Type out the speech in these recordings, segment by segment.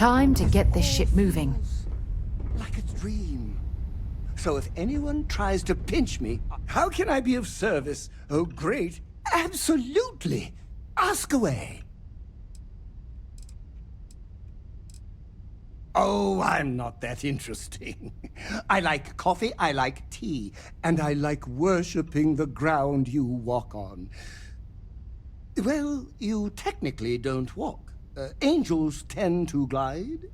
Time to get this ship moving. Like a dream. So if anyone tries to pinch me, how can I be of service? Oh, great. Absolutely. Ask away. Oh, I'm not that interesting. I like coffee, I like tea, and I like worshipping the ground you walk on. Well, you technically don't walk. Angels tend to glide.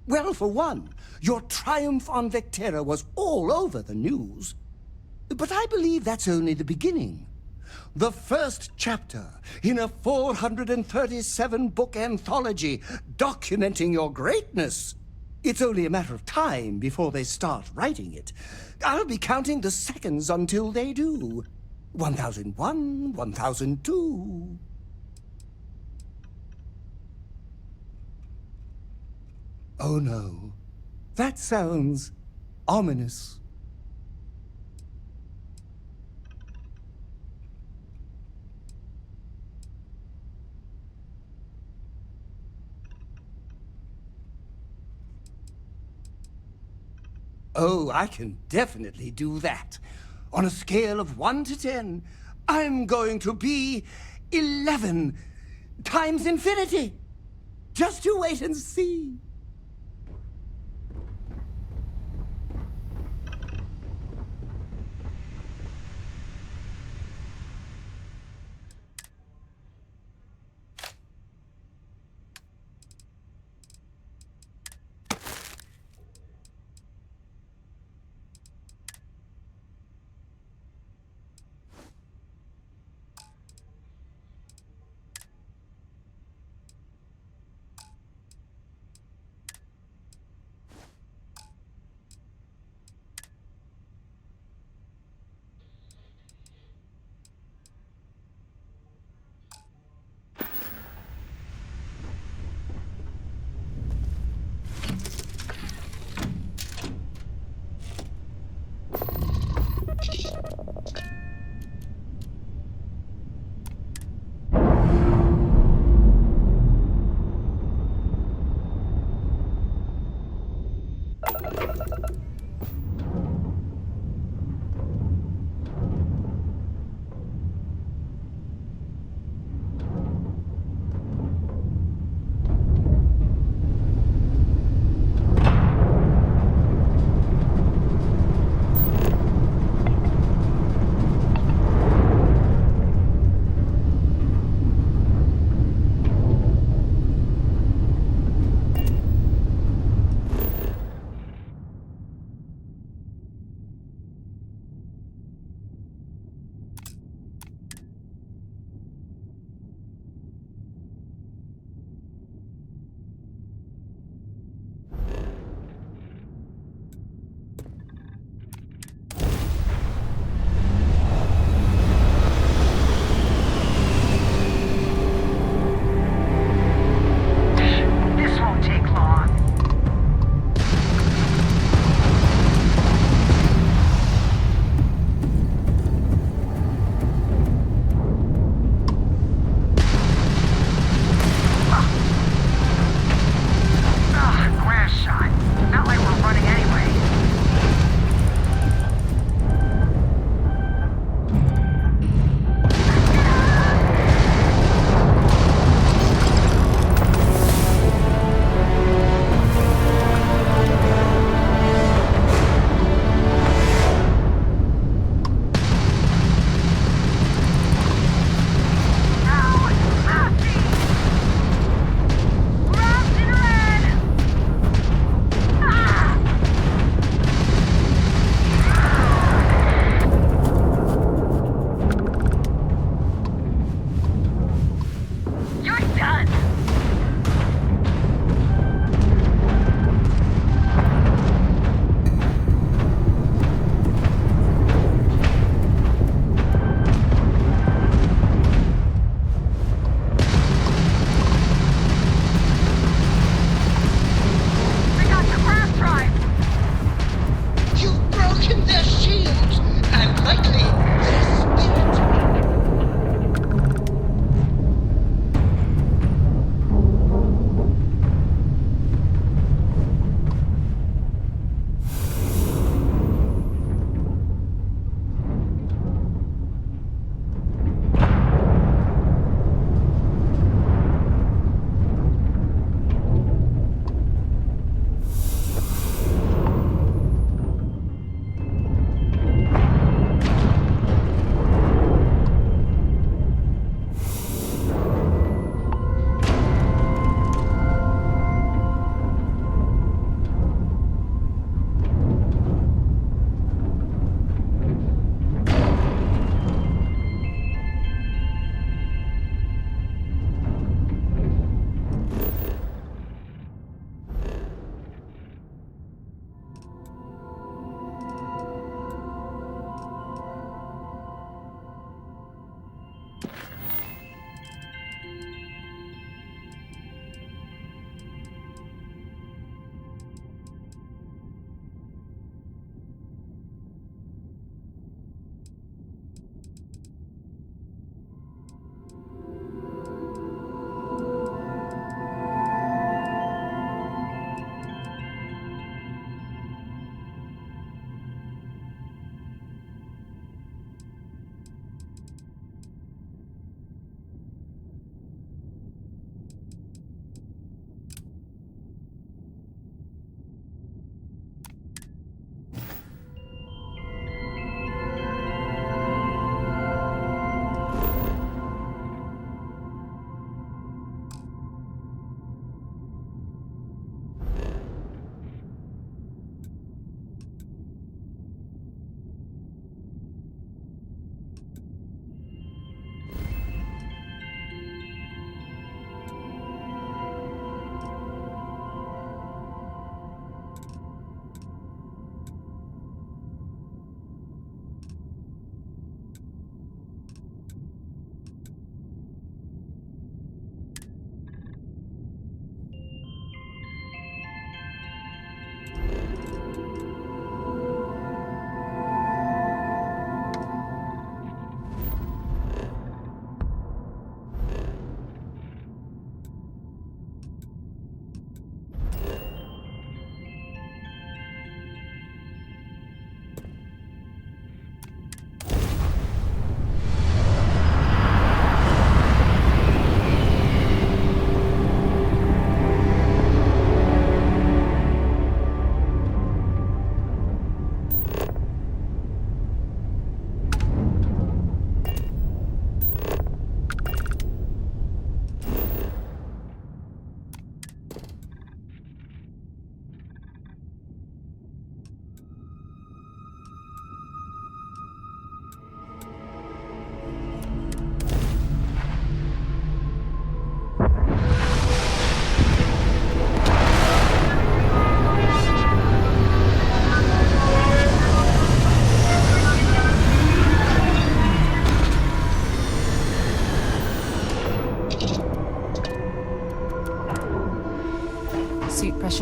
Well, for one, your triumph on Vectera was all over the news. But I believe that's only the beginning. The first chapter in a 437-book anthology documenting your greatness. It's only a matter of time before they start writing it. I'll be counting the seconds until they do. 1001, 1002. Oh no, that sounds ominous. Oh, I can definitely do that. On a scale of 1 to 10, I'm going to be 11 times infinity. Just you wait and see.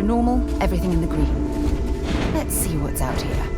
temperature normal, everything in the green. Let's see what's out here.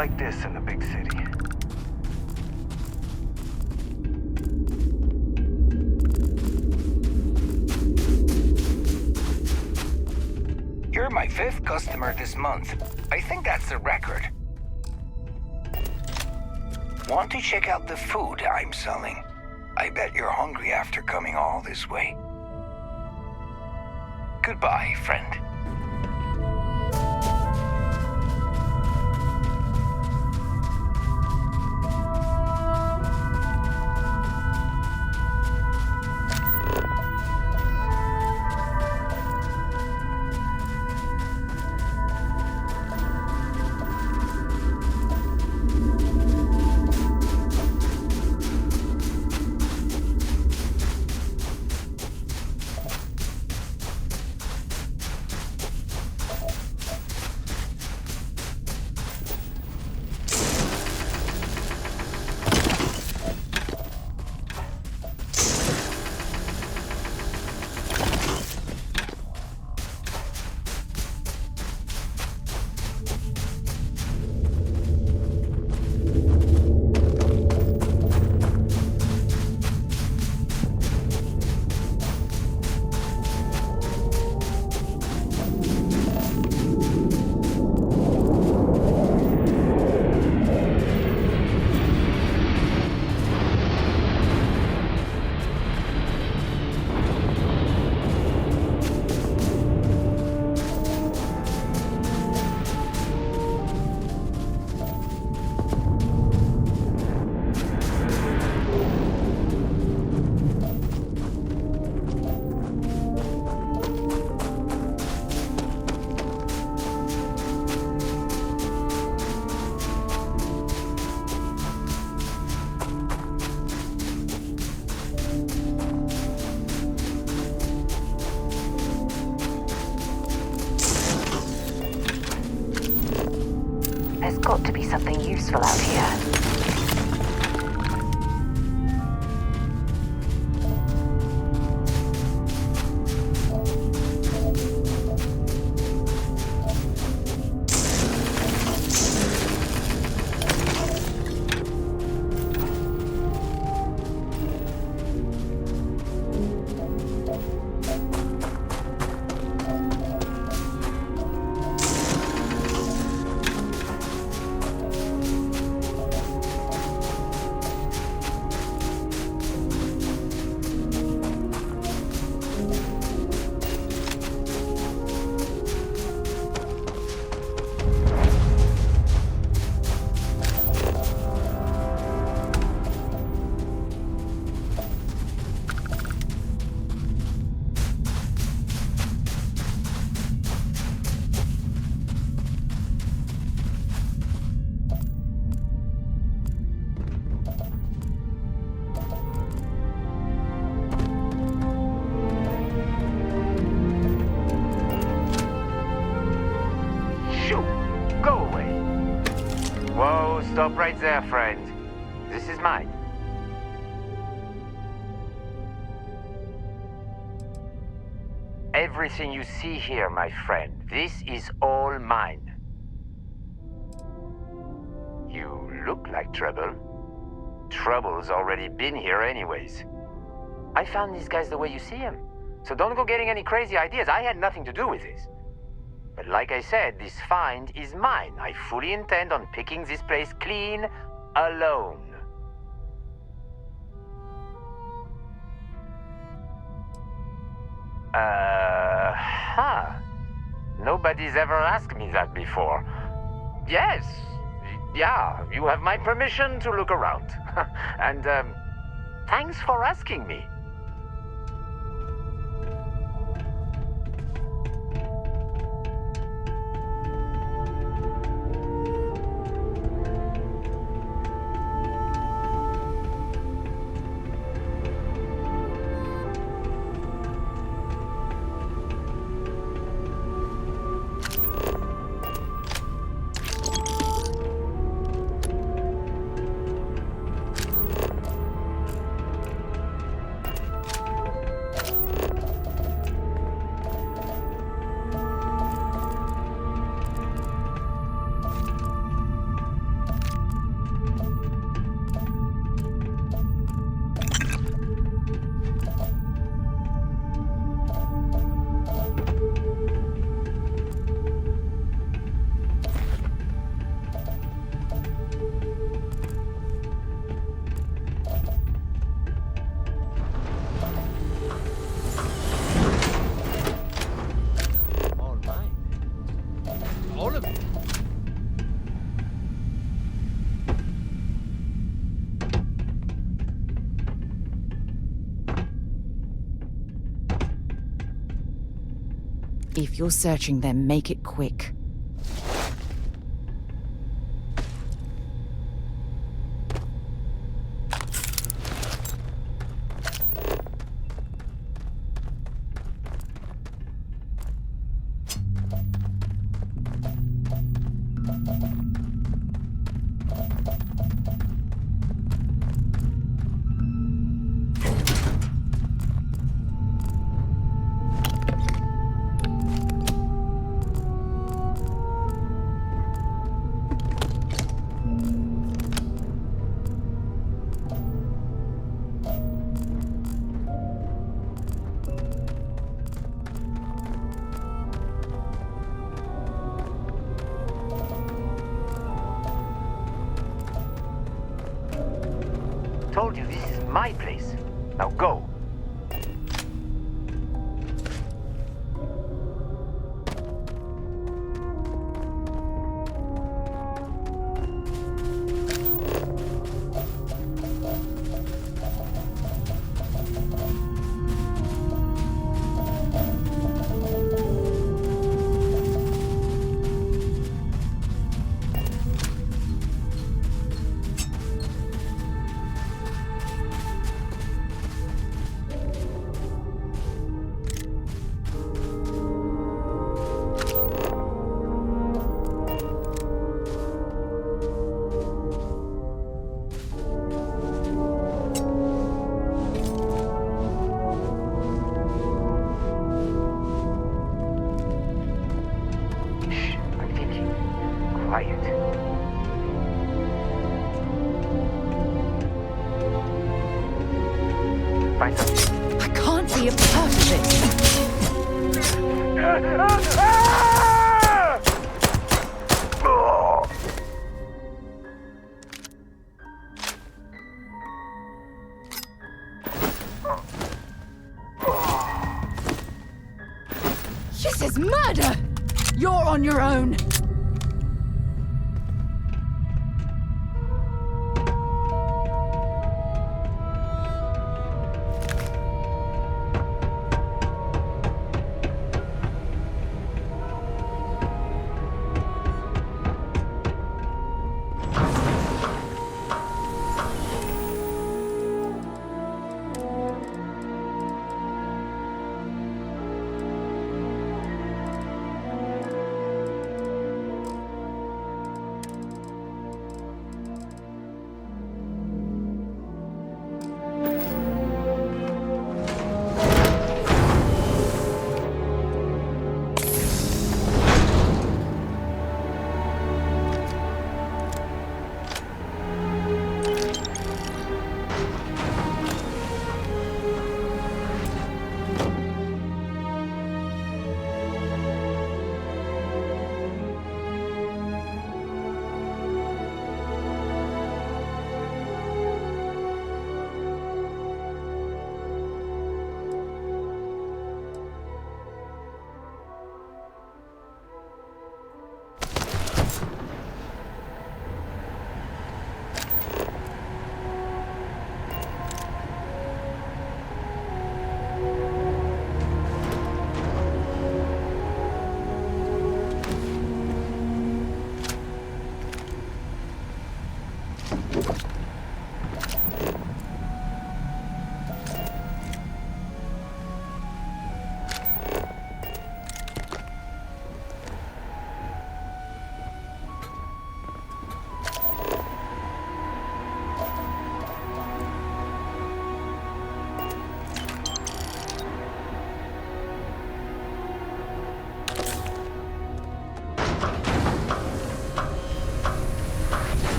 like this in the big city. You're my 5th customer this month. I think that's a record. Want to check out the food I'm selling? I bet you're hungry after coming all this way. Goodbye, friend. There's got to be something useful out here. Go away. Whoa, stop right there, friend. This is mine. Everything you see here, my friend, this is all mine. You look like trouble. Trouble's already been here anyways. I found these guys the way you see them. So don't go getting any crazy ideas. I had nothing to do with this. But like I said, this find is mine. I fully intend on picking this place clean, alone. Nobody's ever asked me that before. Yes, yeah, you have my permission to look around. And, thanks for asking me. If you're searching them, make it quick. Told you this is my place. Now go. it. Find something. I can't be a part of it. This is murder! You're on your own.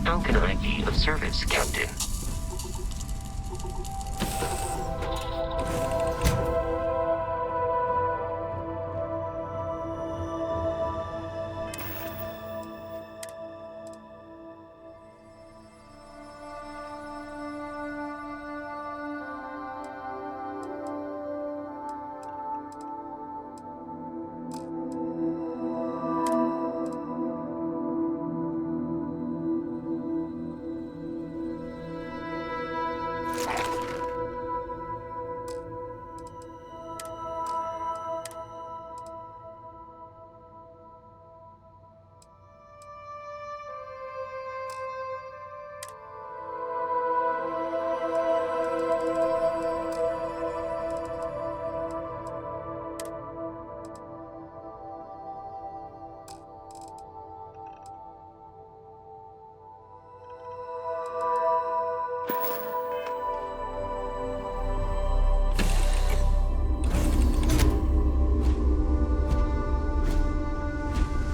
How can I be of service, Captain?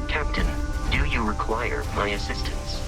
Captain, do you require my assistance?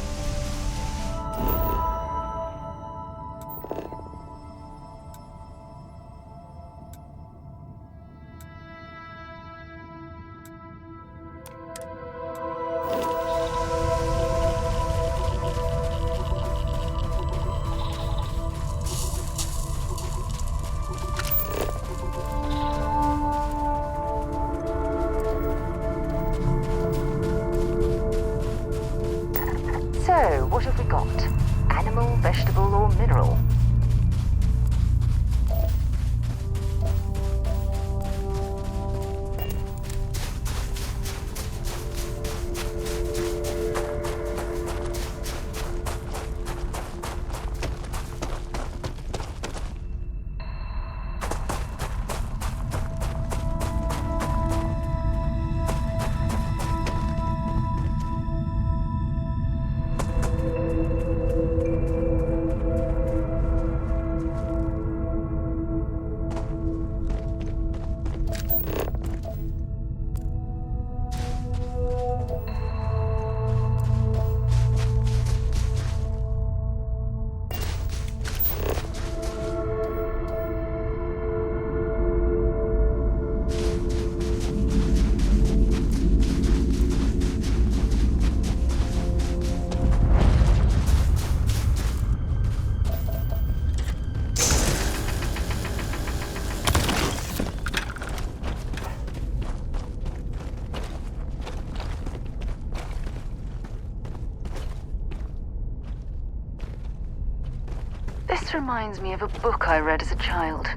This reminds me of a book I read as a child.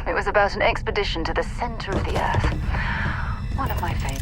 It was about an expedition to the center of the Earth. One of my favorites.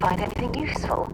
Find anything useful?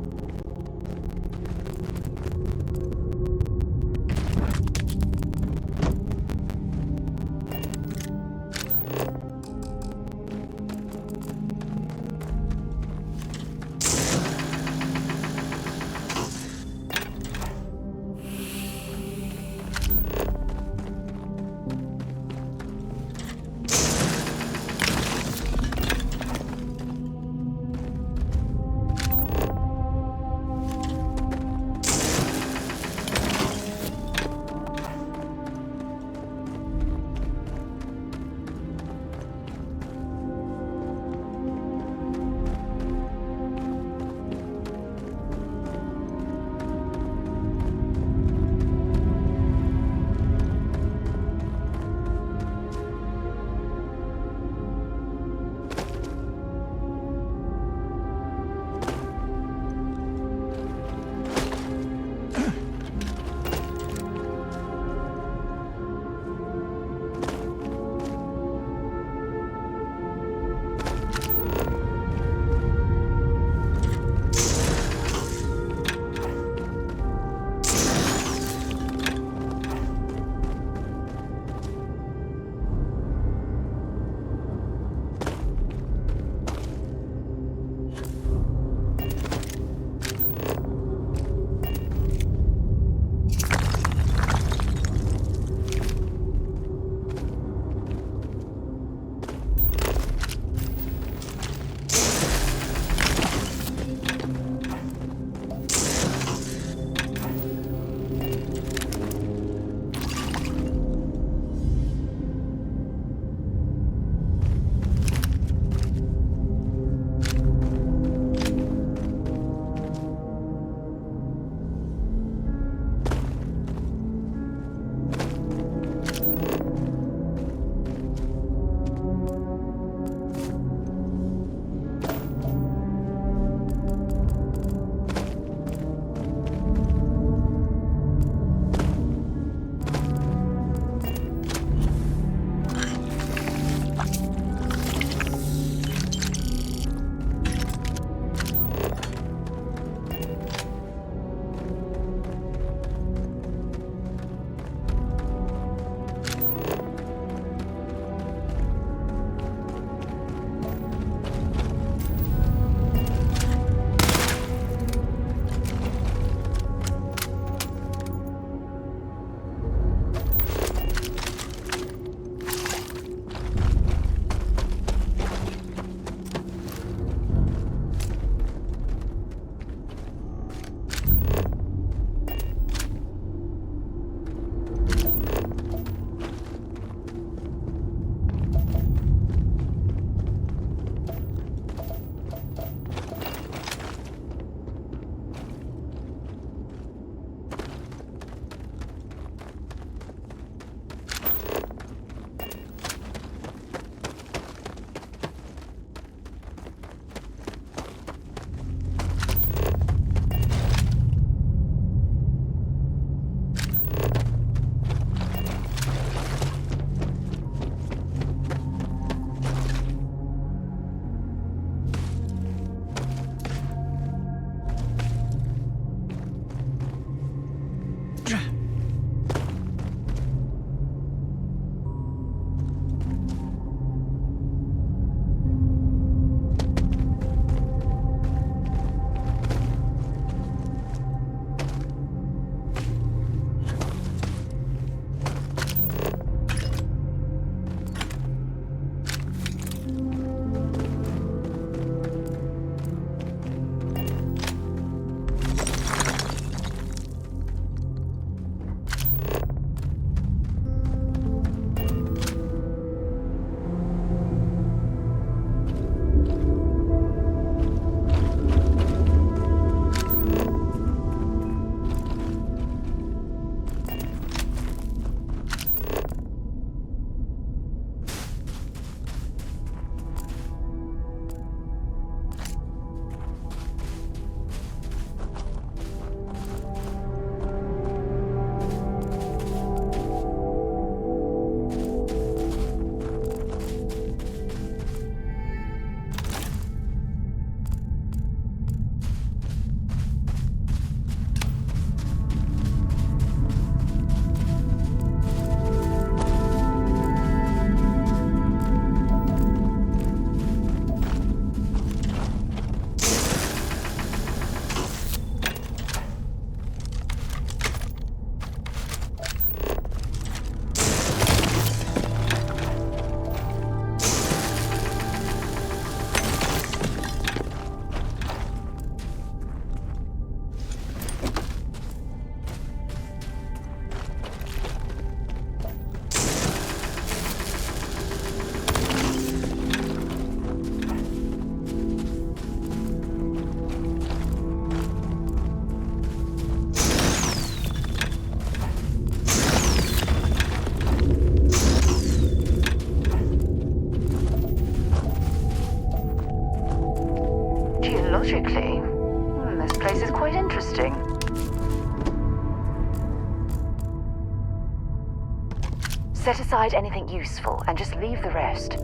Set aside anything useful and just leave the rest.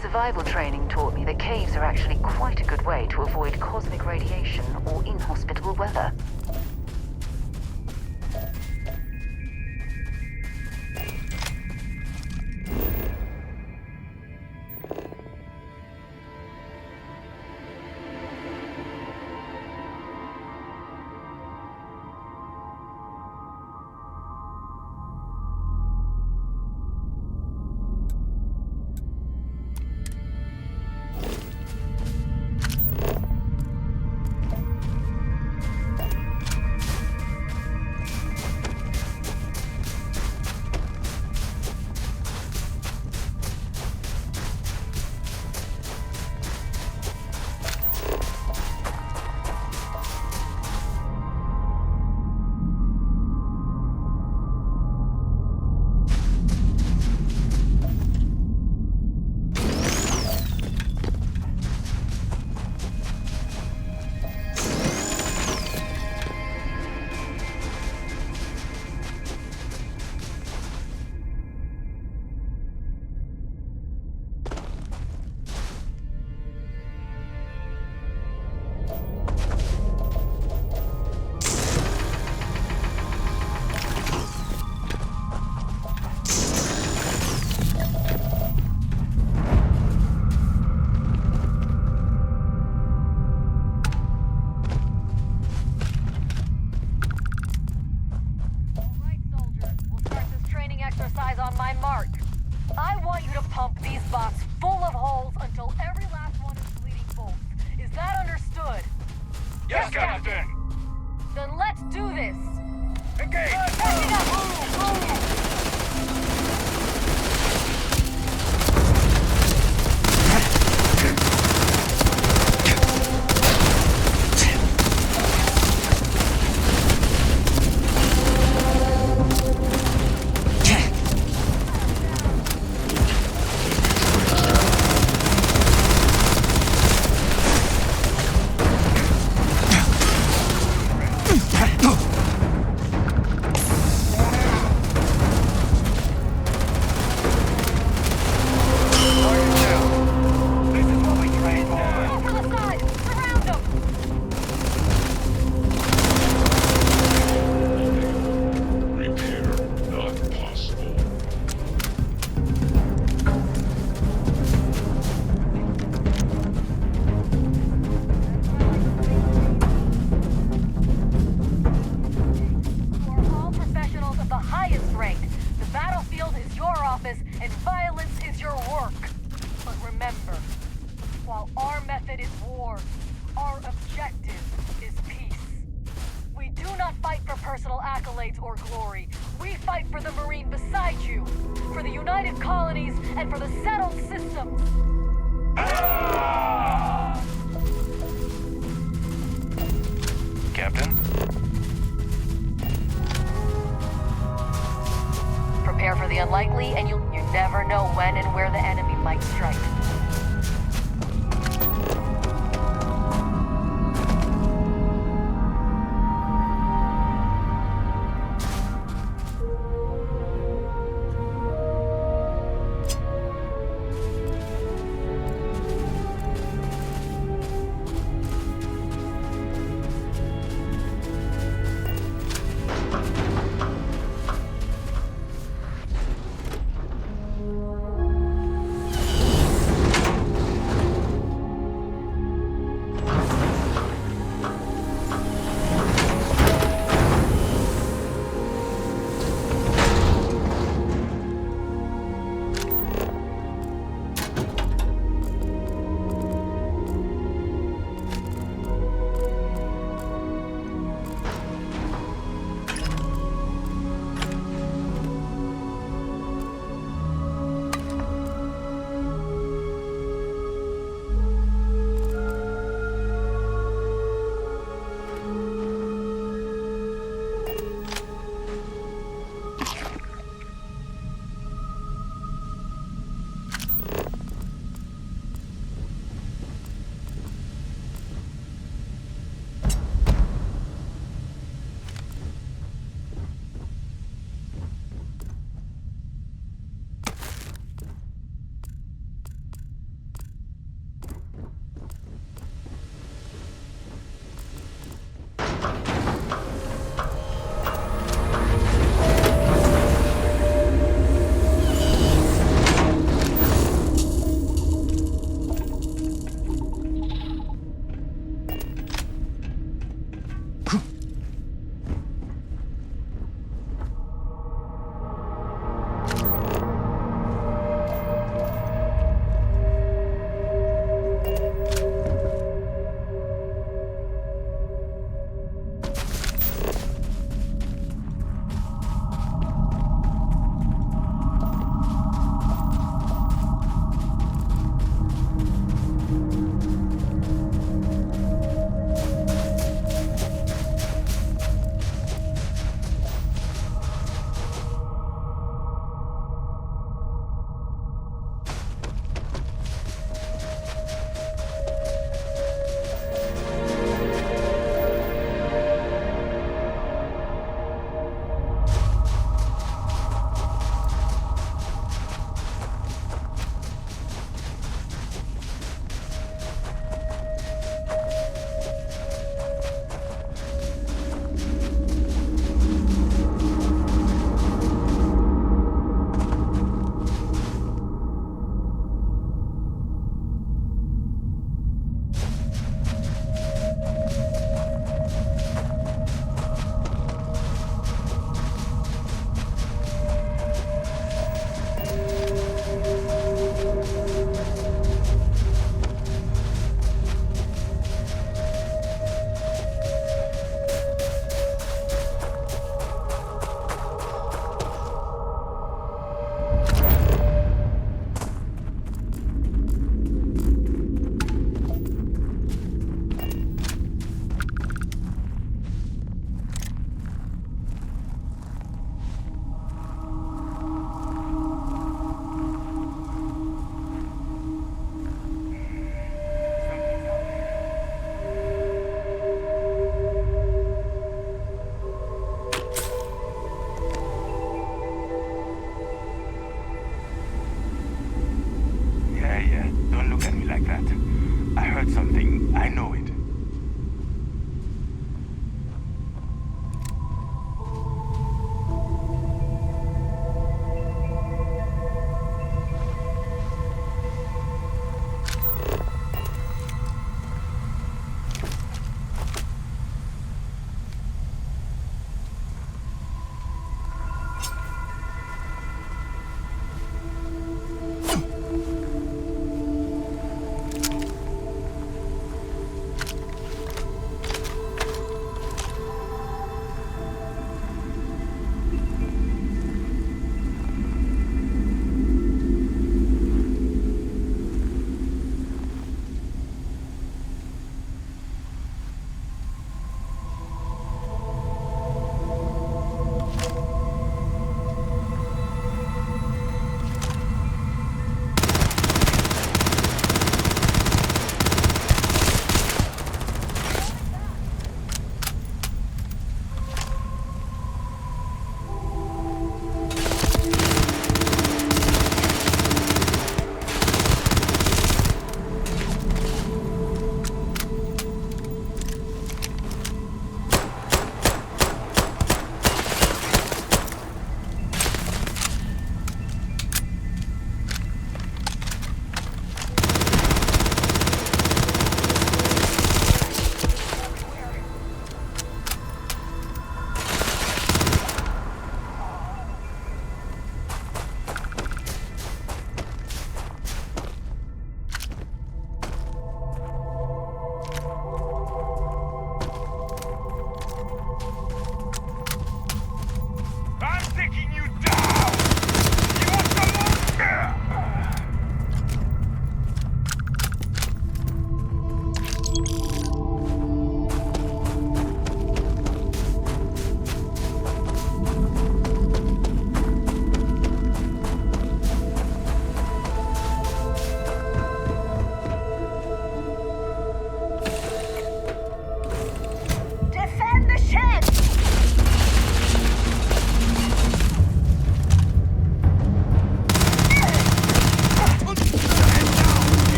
Survival training taught me that caves are actually quite a good way to avoid cosmic radiation or inhospitable weather. Prepare for the unlikely, and you never know when and where the enemy might strike.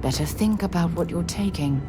Better think about what you're taking.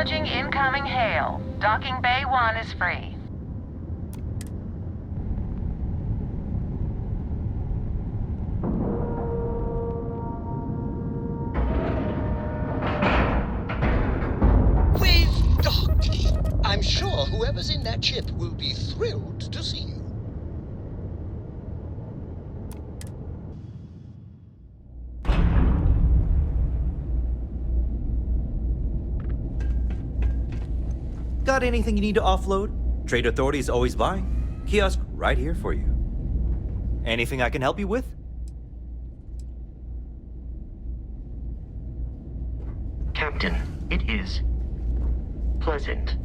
Acknowledging incoming hail. Docking Bay 1 is free. We've docked. I'm sure whoever's in that ship will be thrilled to see you. Got anything you need to offload? Trade Authority is always buying. Kiosk right here for you. Anything I can help you with? Captain, it is pleasant.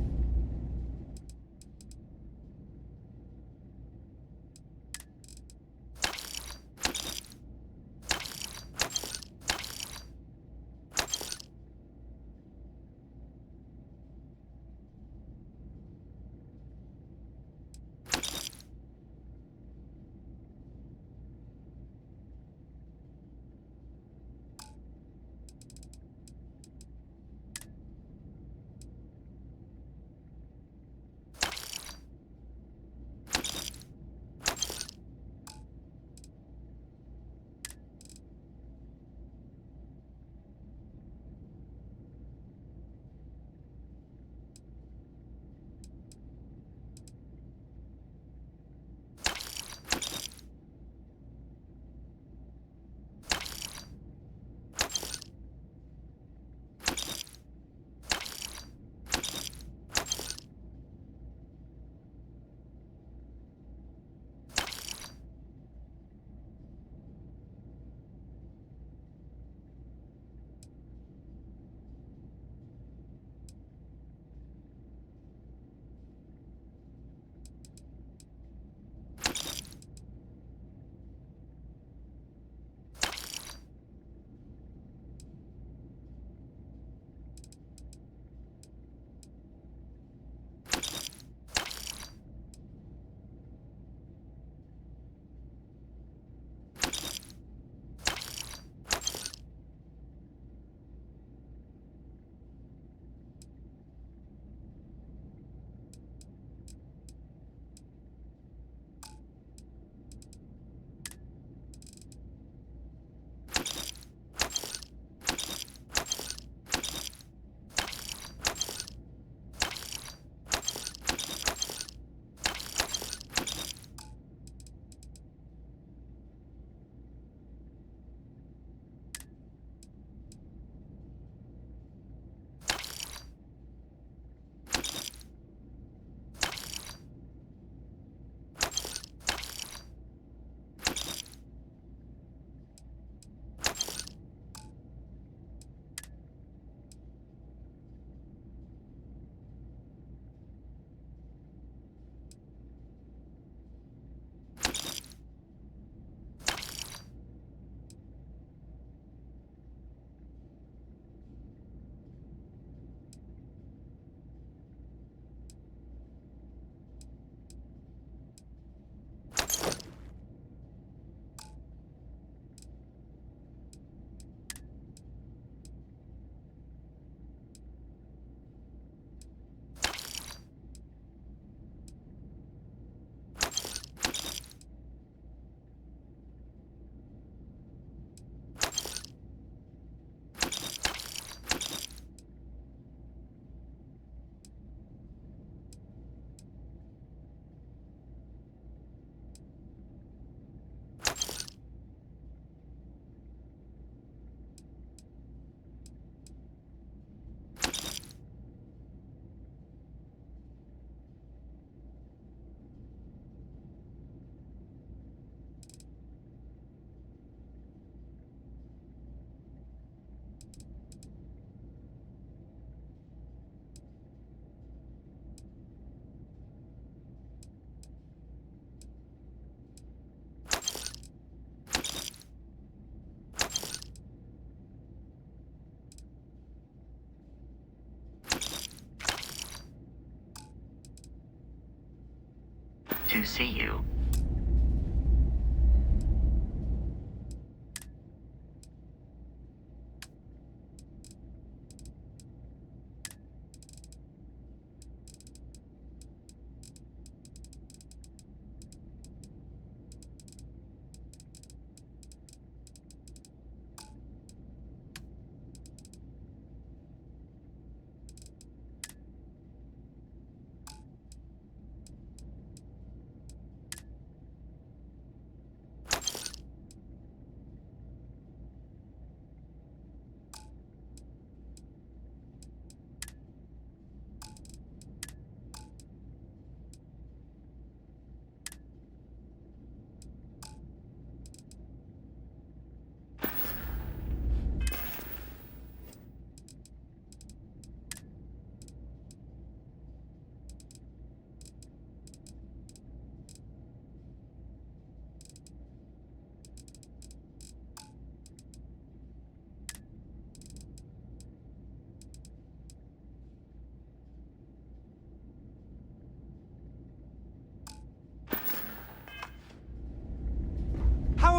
To see you.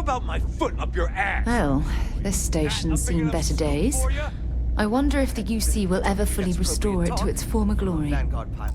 about my foot up your ass? Well, this station's seen better days. I wonder if the UC will ever fully restore it to its former glory. Vanguard pilot.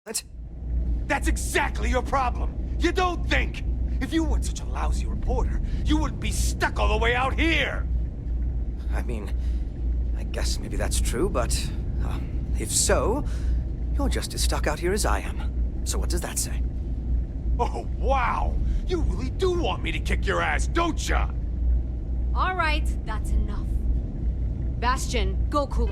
What? That's exactly your problem. You don't think. If you weren't such a lousy reporter, you wouldn't be stuck all the way out here. I mean, I guess maybe that's true, but if so, you're just as stuck out here as I am. So what does that say? Oh, wow! You really do want me to kick your ass, don't ya? All right, that's enough. Bastion, go cool.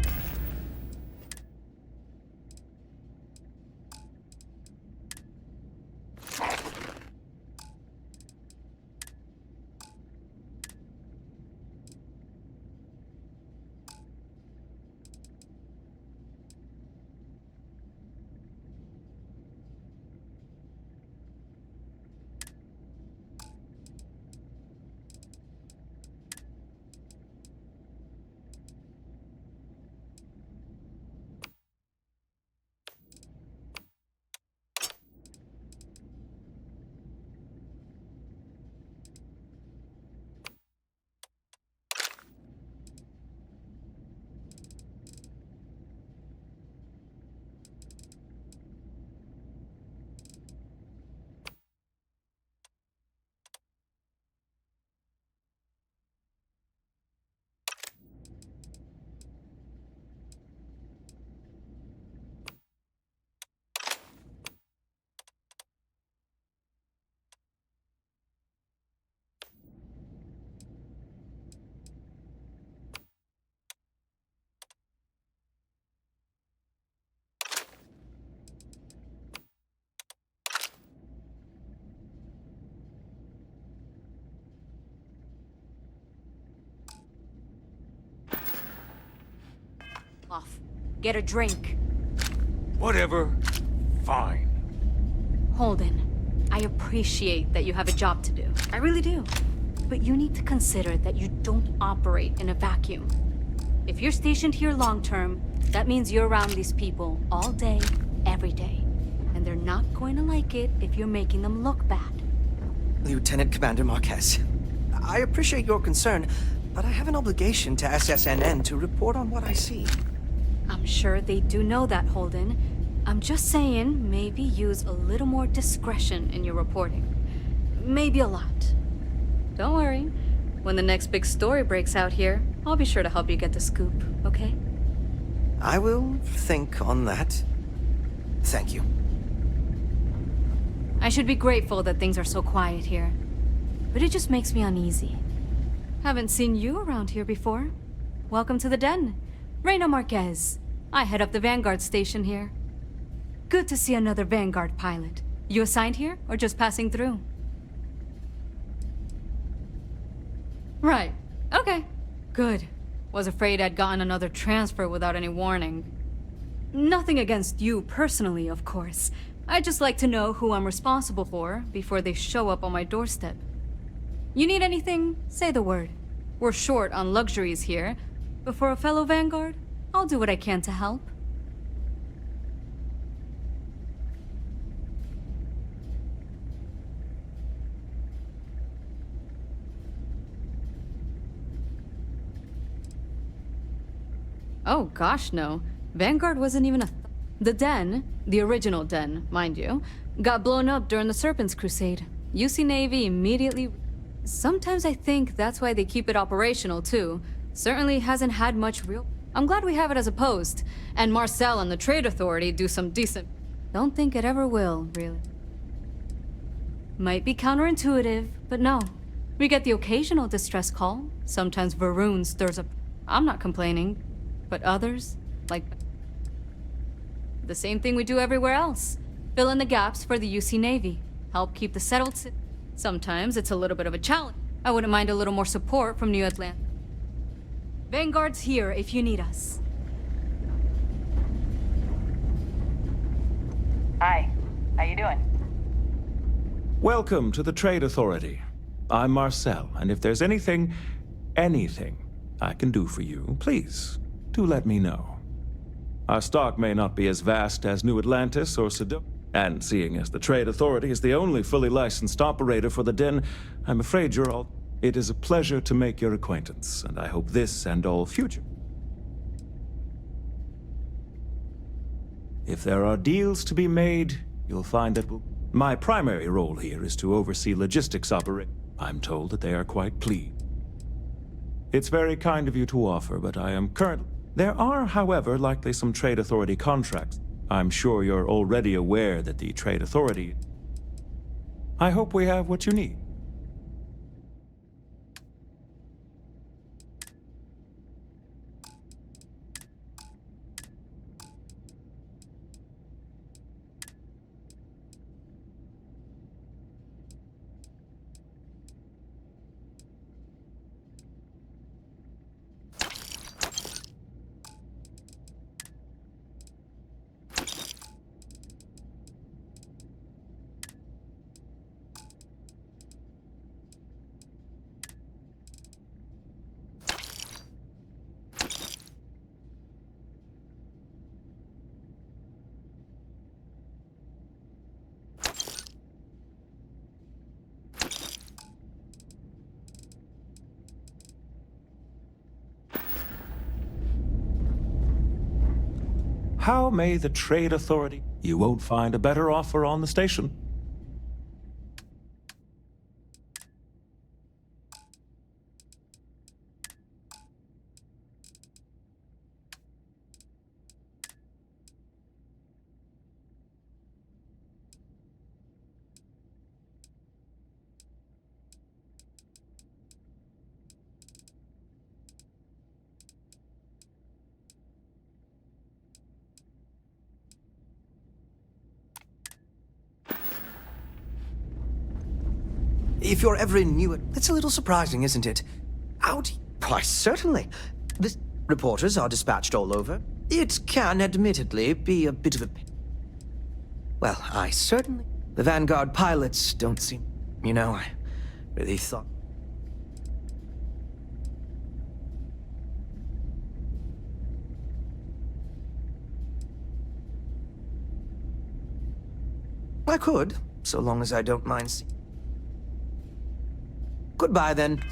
Off. Get a drink. Whatever. Fine. Holden, I appreciate that you have a job to do. I really do. But you need to consider that you don't operate in a vacuum. If you're stationed here long term, that means you're around these people all day, every day. And they're not going to like it if you're making them look bad. Lieutenant Commander Marquez. I appreciate your concern, but I have an obligation to SSNN to report on what I see. I'm sure they do know that, Holden. I'm just saying, maybe use a little more discretion in your reporting. Maybe a lot. Don't worry. When the next big story breaks out here, I'll be sure to help you get the scoop, okay? I will think on that. Thank you. I should be grateful that things are so quiet here. But it just makes me uneasy. Haven't seen you around here before. Welcome to the den. Reina Marquez. I head up the Vanguard station here. Good to see another Vanguard pilot. You assigned here, or just passing through? Right. Okay. Good. Was afraid I'd gotten another transfer without any warning. Nothing against you personally, of course. I'd just like to know who I'm responsible for before they show up on my doorstep. You need anything? Say the word. We're short on luxuries here, but for a fellow Vanguard, I'll do what I can to help. Oh gosh, no. Vanguard wasn't even a The den, the original den, mind you, got blown up during the Serpent's Crusade. UC Navy immediately... Sometimes I think that's why they keep it operational, too. Certainly hasn't had much real... I'm glad we have it as a post, and Marcel and the Trade Authority do some decent... Don't think it ever will, really. Might be counterintuitive, but no. We get the occasional distress call. Sometimes Varun stirs up... I'm not complaining. But others, like... The same thing we do everywhere else. Fill in the gaps for the UC Navy. Help keep the settled... Sometimes it's a little bit of a challenge. I wouldn't mind a little more support from New Atlanta. Vanguard's here if you need us. Hi. How you doing? Welcome to the Trade Authority. I'm Marcel, and if there's anything I can do for you, please, do let me know. Our stock may not be as vast as New Atlantis or Sedona, and seeing as the Trade Authority is the only fully licensed operator for the den, I'm afraid you're all... It is a pleasure to make your acquaintance, and I hope this and all future... If there are deals to be made, you'll find that my primary role here is to oversee logistics operations. I'm told that they are quite pleased. It's very kind of you to offer, but I am currently... There are, however, likely some Trade Authority contracts. I'm sure you're already aware that the Trade Authority... I hope we have what you need. How may the Trade Authority... You won't find a better offer on the station. If you're ever in New... That's a little surprising, isn't it? Why, certainly. The reporters are dispatched all over. It can, admittedly, be a bit of a... Well, I certainly... The Vanguard pilots don't seem... You know, I really thought... I could, so long as I don't mind seeing... Goodbye, then.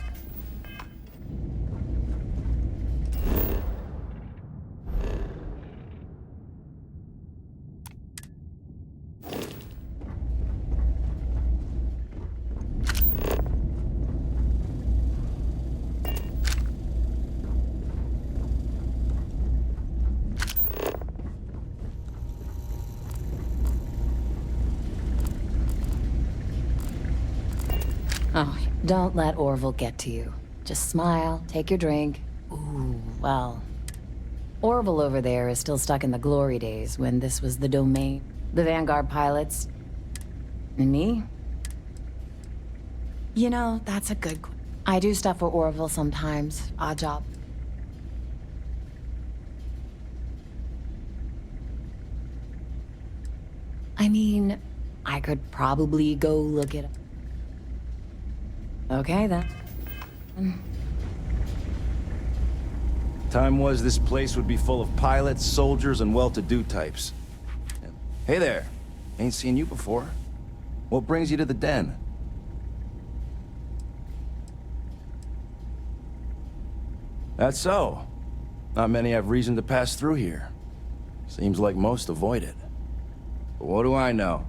Oh, don't let Orville get to you. Just smile, take your drink. Ooh, well. Orville over there is still stuck in the glory days when this was the domain. The Vanguard pilots. And me? You know, that's a good... I do stuff for Orville sometimes. Odd job. I mean, I could probably go look it up. Okay, then. Time was this place would be full of pilots, soldiers, and well-to-do types. Hey there. Ain't seen you before. What brings you to the den? That's so. Not many have reason to pass through here. Seems like most avoid it. But what do I know?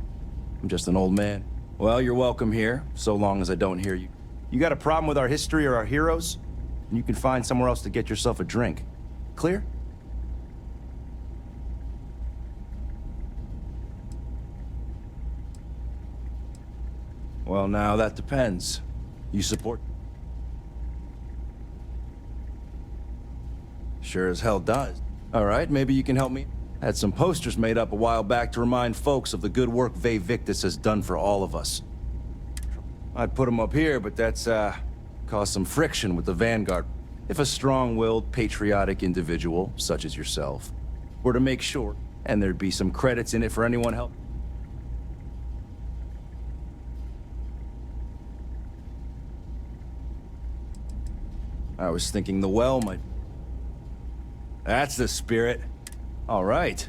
I'm just an old man. Well, you're welcome here, so long as I don't hear you. You got a problem with our history or our heroes? And you can find somewhere else to get yourself a drink. Clear? Well, now that depends. You support... Sure as hell does. All right, maybe you can help me. Had some posters made up a while back to remind folks of the good work Vae Victus has done for all of us. I'd put them up here, but that's, caused some friction with the Vanguard. If a strong-willed, patriotic individual, such as yourself, were to make sure, and there'd be some credits in it for anyone help. I was thinking the well might... That's the spirit. All right.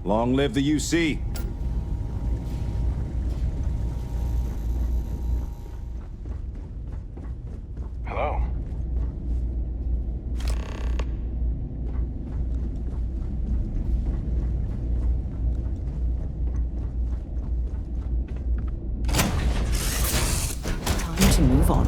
Long live the UC. Hello? Time to move on.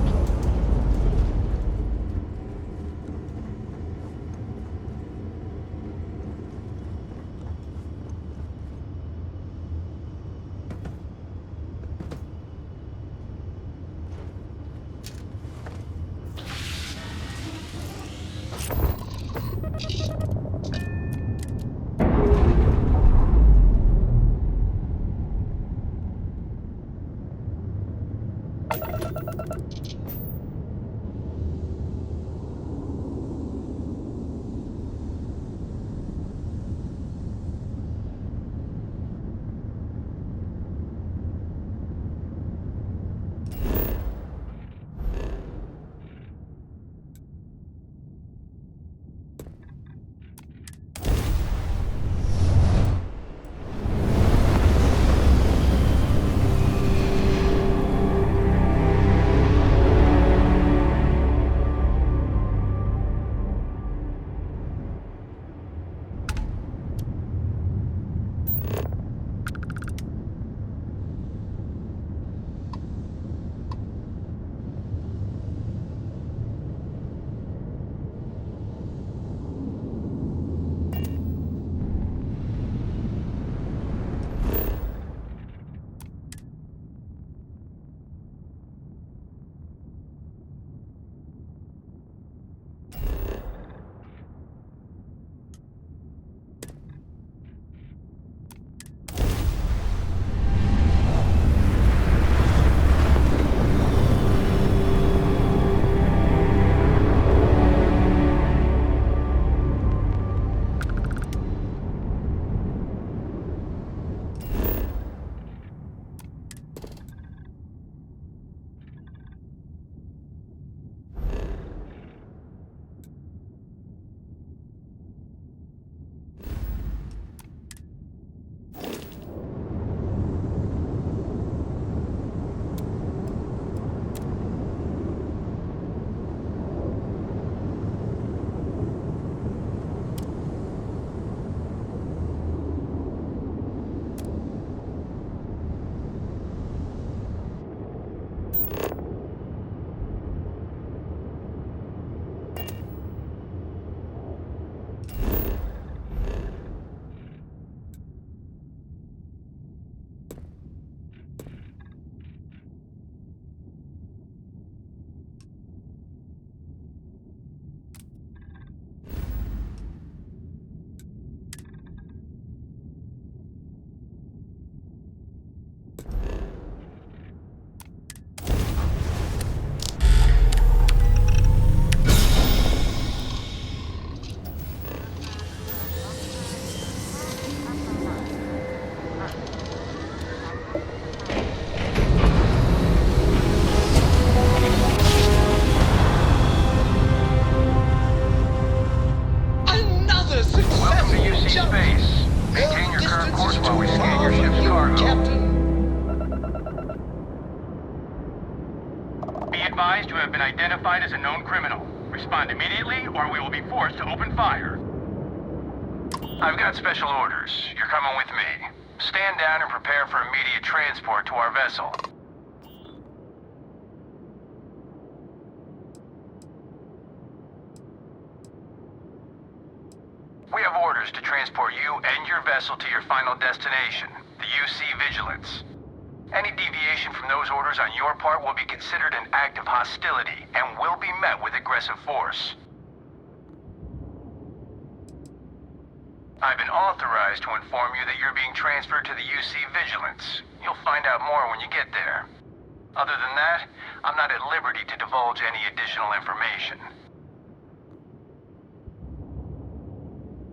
space. Maintain your current course while we scan your ship's cargo. Be advised you have been identified as a known criminal. Respond immediately, or we will be forced to open fire. I've got special orders. You're coming with me. Stand down and prepare for immediate transport to our vessel. We have orders to transport you and your vessel to your final destination, the UC Vigilance. Any deviation from those orders on your part will be considered an act of hostility and will be met with aggressive force. I've been authorized to inform you that you're being transferred to the UC Vigilance. You'll find out more when you get there. Other than that, I'm not at liberty to divulge any additional information.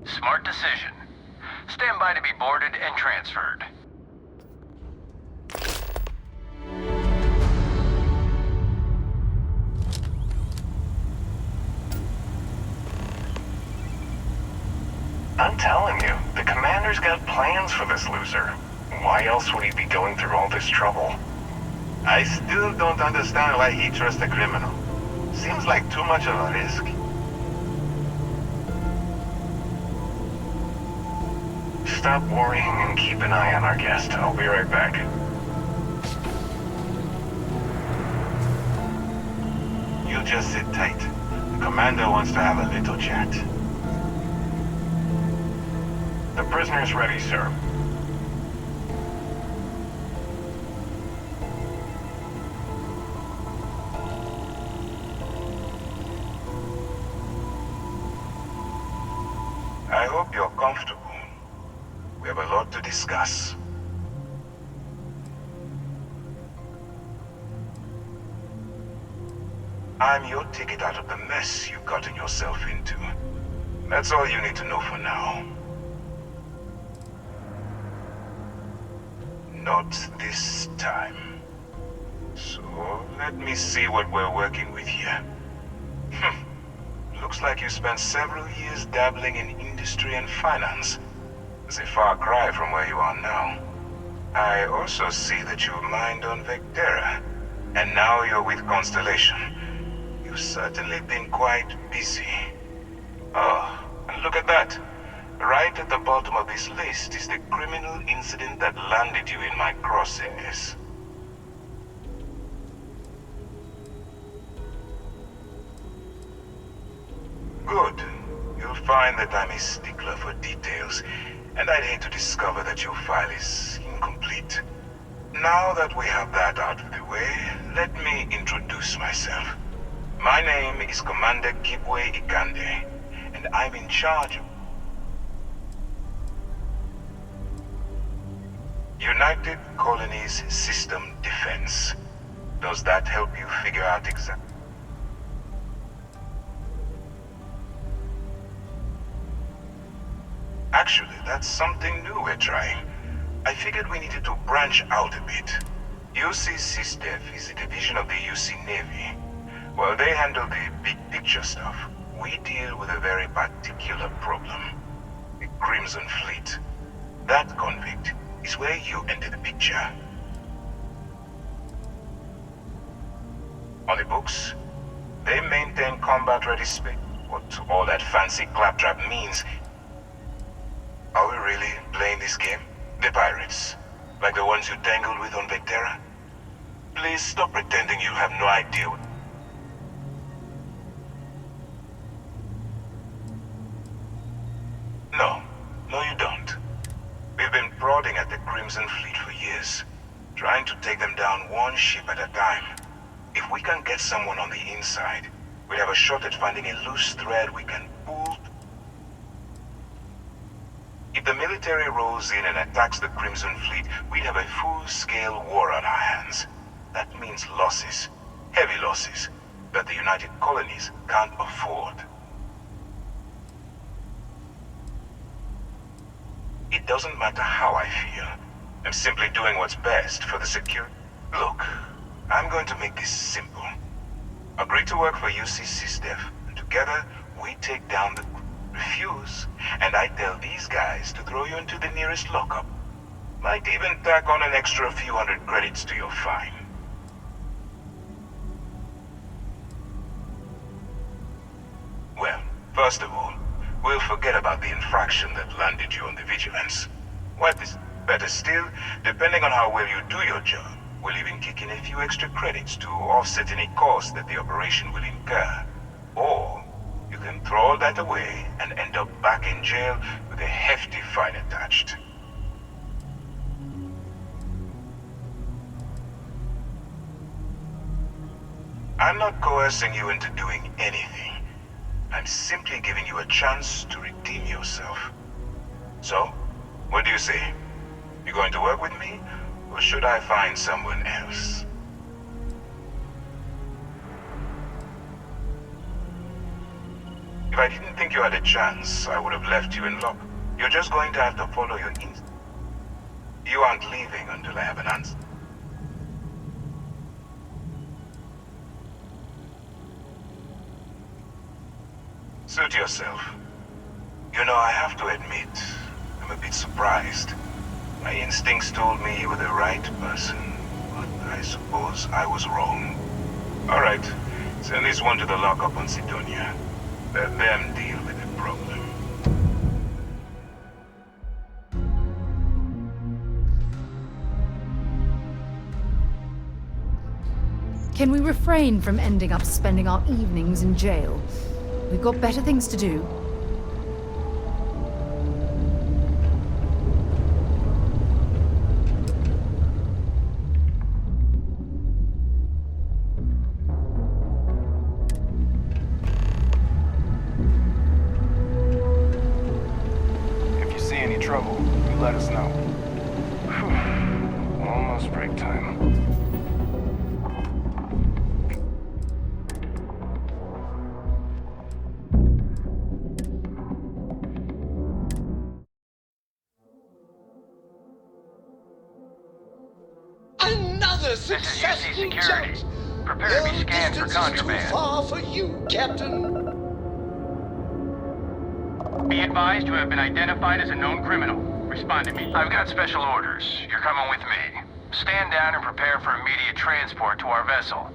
Smart decision. Stand by to be boarded and transferred. I'm telling you, the commander's got plans for this loser. Why else would he be going through all this trouble? I still don't understand why he trusts a criminal. Seems like too much of a risk. Stop worrying and keep an eye on our guest. I'll be right back. You just sit tight. The commander wants to have a little chat. The prisoner's ready, sir. I hope you're comfortable. We have a lot to discuss. I'm your ticket out of the mess you've gotten yourself into. That's all you need to know for now. Not this time. So, let me see what we're working with here. Looks like you spent several years dabbling in industry and finance. It's a far cry from where you are now. I also see that you mined on Vectera, and now you're with Constellation. You've certainly been quite busy. Oh, and look at that. Right at the bottom of this list is the criminal incident that landed you in my crosshairs. Good. You'll find that I'm a stickler for details, and I'd hate to discover that your file is incomplete. Now that we have that out of the way, let me introduce myself. My name is Commander Kibwe Ikande, and I'm in charge of United Colonies System Defense. Does that help you figure out exactly? Actually, that's something new we're trying. I figured we needed to branch out a bit. UC SysDef is a division of the UC Navy. While they handle the big picture stuff, we deal with a very particular problem. The Crimson Fleet. That convict is where you enter the picture. On the books, they maintain combat-ready space. What all that fancy claptrap means. Are we really playing this game? The pirates? Like the ones you tangled with on Vectera? Please stop pretending you have no idea what... No, you don't. We've been prodding at the Crimson Fleet for years, trying to take them down one ship at a time. If we can get someone on the inside, we have a shot at finding a loose thread we can pull. If the military rolls in and attacks the Crimson Fleet, we'd have a full-scale war on our hands. That means losses, heavy losses, that the United Colonies can't afford. It doesn't matter how I feel. I'm simply doing what's best for the security. Look, I'm going to make this simple. Agree to work for UC SysDef, and together we take down the... Refuse, and I tell these guys to throw you into the nearest lockup. Might even tack on an extra few hundred credits to your fine. Well, first of all, we'll forget about the infraction that landed you on the vigilance. What is better still, depending on how well you do your job, we'll even kick in a few extra credits to offset any costs that the operation will incur. Or you can throw all that away and end up back in jail with a hefty fine attached. I'm not coercing you into doing anything. I'm simply giving you a chance to redeem yourself. So, what do you say? You going to work with me, or should I find someone else? If I didn't think you had a chance, I would have left you in lock. You're just going to have to follow your instinct. You aren't leaving until I have an answer. Suit yourself. You know, I have to admit, I'm a bit surprised. My instincts told me you were the right person, but I suppose I was wrong. All right, send this one to the lockup on Sidonia. Let them deal with the problem. Can we refrain from ending up spending our evenings in jail? We've got better things to do. If you see any trouble, you let us know. Whew. Almost break time. Another This is UC successful Security. jump. Prepare to be No scanned for distance is contraband. too far for you, Captain. Be advised you have been identified as a known criminal. Respond to me. I've got special orders. You're coming with me. Stand down and prepare for immediate transport to our vessel.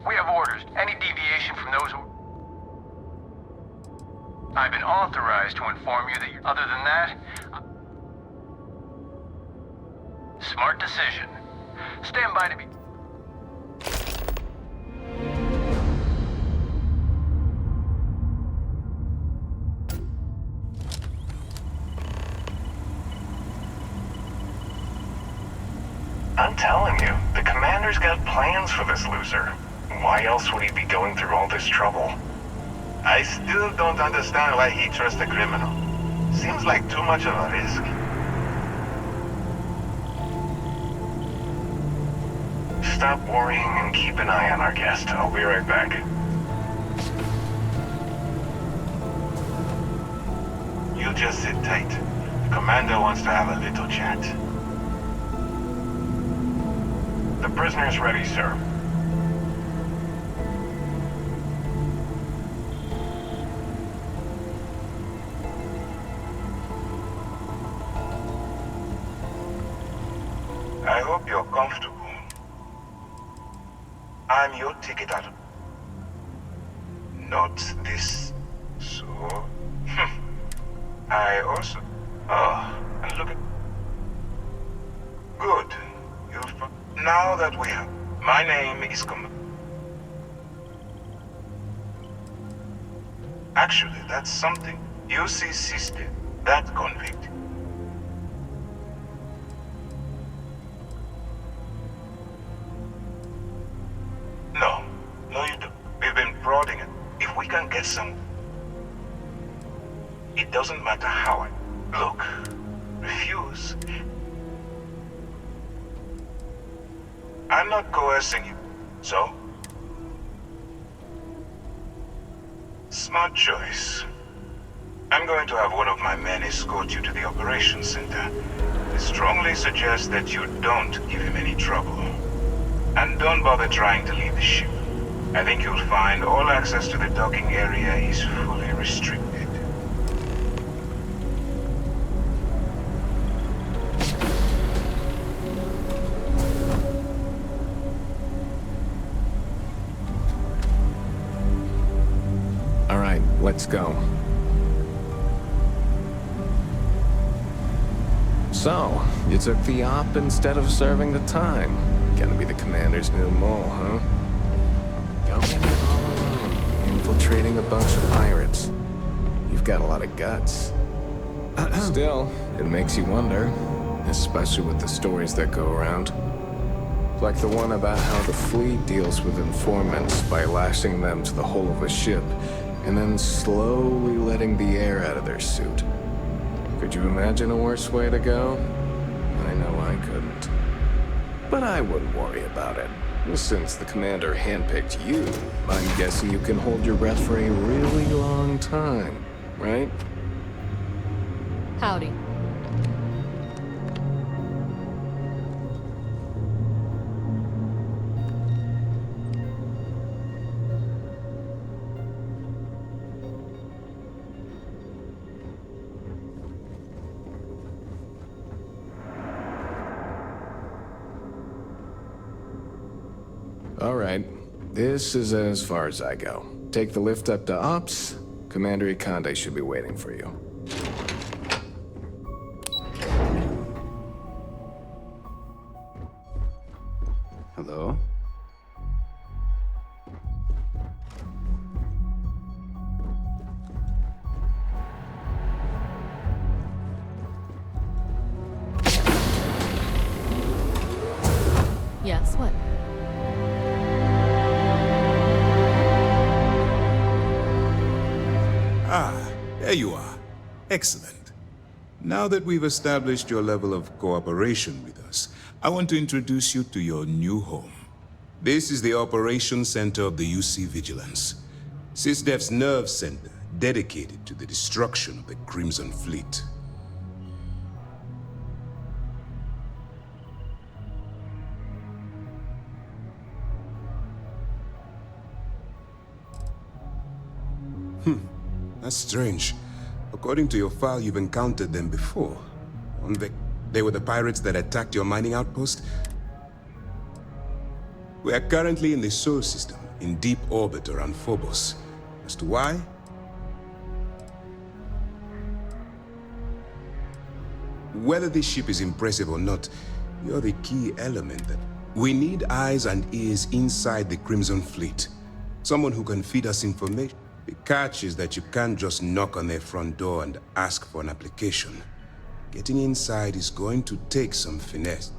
We have orders. Any deviation from those... I've been authorized to inform you that you're... Other than that... Smart decision. Stand by to be... I'm telling you, the commander's got plans for this loser. Why else would he be going through all this trouble? I still don't understand why he trusts a criminal. Seems like too much of a risk. Stop worrying and keep an eye on our guest. I'll be right back. You just sit tight. The commander wants to have a little chat. The prisoner's ready, sir. I hope you're comfortable. I'm your ticket out. Not this. So... I also... Oh, and look at... Good. Now that we have... My name is Actually, that's something. UC sister, that convict. No, you don't. We've been prodding it. If we can get some... It doesn't matter how I... Look, refuse. I'm not coercing you, so? Smart choice. I'm going to have one of my men escort you to the operations center. I strongly suggest that you don't give him any trouble. And don't bother trying to leave the ship. I think you'll find all access to the docking area is fully restricted. All right, let's go. So, you took the op instead of serving the time. Gonna be the commander's new mole, huh? Going it all alone, infiltrating a bunch of pirates. You've got a lot of guts. Still, it makes you wonder, especially with the stories that go around. Like the one about how the fleet deals with informants by lashing them to the hull of a ship and then slowly letting the air out of their suit. Could you imagine a worse way to go? I know I couldn't. But I wouldn't worry about it. Since the commander handpicked you, I'm guessing you can hold your breath for a really long time, right? Howdy. All right. This is as far as I go. Take the lift up to Ops. Commander Ikande should be waiting for you. Hello? Yes, what? Ah, there you are. Excellent. Now that we've established your level of cooperation with us, I want to introduce you to your new home. This is the Operations Center of the UC Vigilance, SysDef's nerve center dedicated to the destruction of the Crimson Fleet. That's strange. According to your file, you've encountered them before. They were the pirates that attacked your mining outpost? We are currently in the Sol system, in deep orbit around Phobos. As to why? Whether this ship is impressive or not, you're the key element that... We need eyes and ears inside the Crimson Fleet. Someone who can feed us information. The catch is that you can't just knock on their front door and ask for an application. Getting inside is going to take some finesse.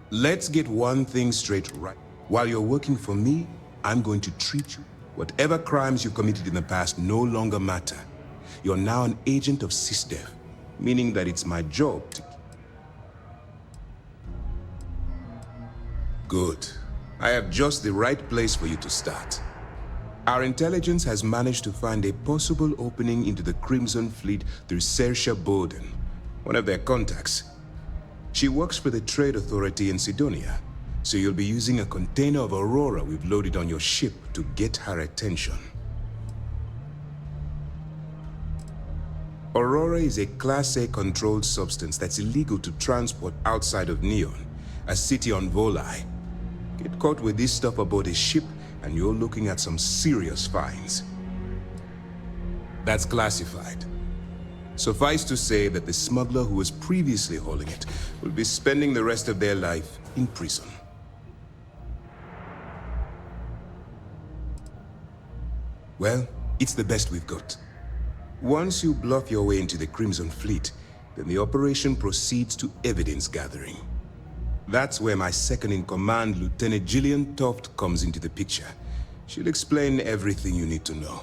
Let's get one thing straight right. While you're working for me, I'm going to treat you. Whatever crimes you committed in the past no longer matter. You're now an agent of SysDef, meaning that it's my job to... Good. I have just the right place for you to start. Our intelligence has managed to find a possible opening into the Crimson Fleet through Saoirse Bowden, one of their contacts. She works for the Trade Authority in Sidonia, so you'll be using a container of Aurora we've loaded on your ship to get her attention. Aurora is a Class A controlled substance that's illegal to transport outside of Neon, a city on Volai. Get caught with this stuff aboard a ship, and you're looking at some serious fines. That's classified. Suffice to say that the smuggler who was previously hauling it will be spending the rest of their life in prison. Well, it's the best we've got. Once you bluff your way into the Crimson Fleet, then the operation proceeds to evidence gathering. That's where my second-in-command, Lieutenant Gillian Toft, comes into the picture. She'll explain everything you need to know.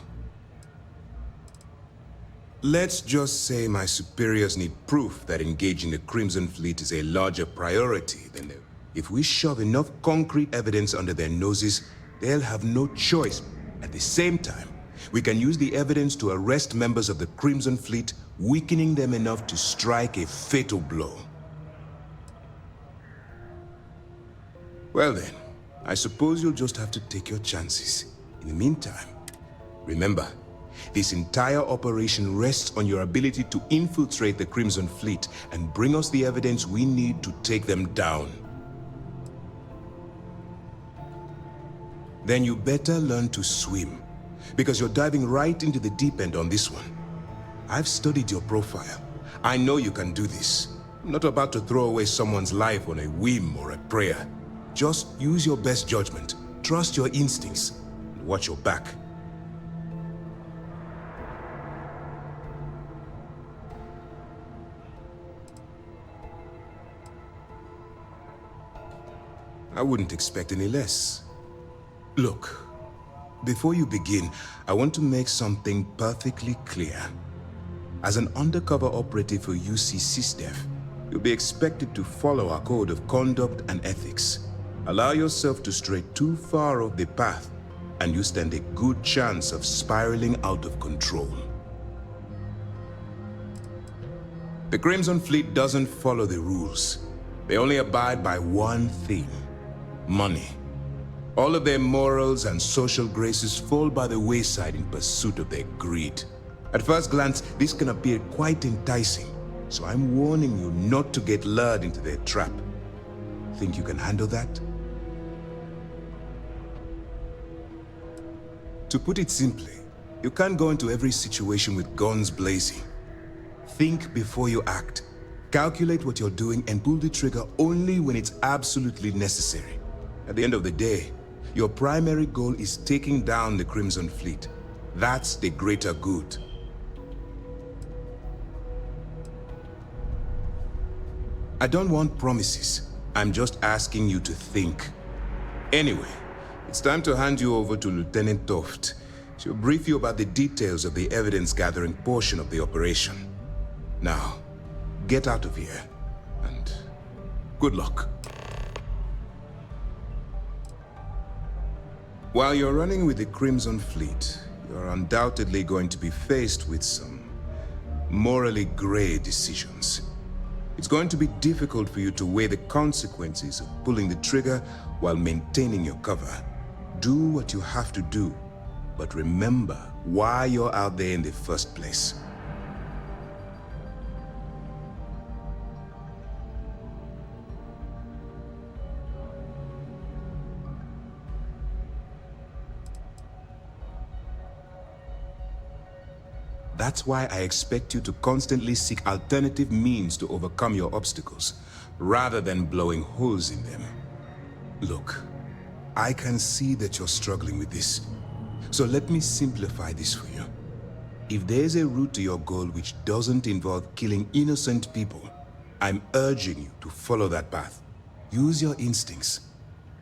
Let's just say my superiors need proof that engaging the Crimson Fleet is a larger priority than they... If we shove enough concrete evidence under their noses, they'll have no choice. At the same time, we can use the evidence to arrest members of the Crimson Fleet, weakening them enough to strike a fatal blow. Well then, I suppose you'll just have to take your chances. In the meantime, remember, this entire operation rests on your ability to infiltrate the Crimson Fleet and bring us the evidence we need to take them down. Then you better learn to swim, because you're diving right into the deep end on this one. I've studied your profile. I know you can do this. I'm not about to throw away someone's life on a whim or a prayer. Just use your best judgment, trust your instincts, and watch your back. I wouldn't expect any less. Look, before you begin, I want to make something perfectly clear. As an undercover operative for UC SysDef, you'll be expected to follow our code of conduct and ethics. Allow yourself to stray too far off the path, and you stand a good chance of spiraling out of control. The Crimson Fleet doesn't follow the rules. They only abide by one thing: money. All of their morals and social graces fall by the wayside in pursuit of their greed. At first glance, this can appear quite enticing, so I'm warning you not to get lured into their trap. Think you can handle that? To put it simply, you can't go into every situation with guns blazing. Think before you act. Calculate what you're doing and pull the trigger only when it's absolutely necessary. At the end of the day, your primary goal is taking down the Crimson Fleet. That's the greater good. I don't want promises. I'm just asking you to think. Anyway, it's time to hand you over to Lieutenant Toft. She'll brief you about the details of the evidence-gathering portion of the operation. Now, get out of here, and good luck. While you're running with the Crimson Fleet, you're undoubtedly going to be faced with some morally gray decisions. It's going to be difficult for you to weigh the consequences of pulling the trigger while maintaining your cover. Do what you have to do, but remember why you're out there in the first place. That's why I expect you to constantly seek alternative means to overcome your obstacles, rather than blowing holes in them. Look, I can see that you're struggling with this, so let me simplify this for you. If there's a route to your goal which doesn't involve killing innocent people, I'm urging you to follow that path. Use your instincts.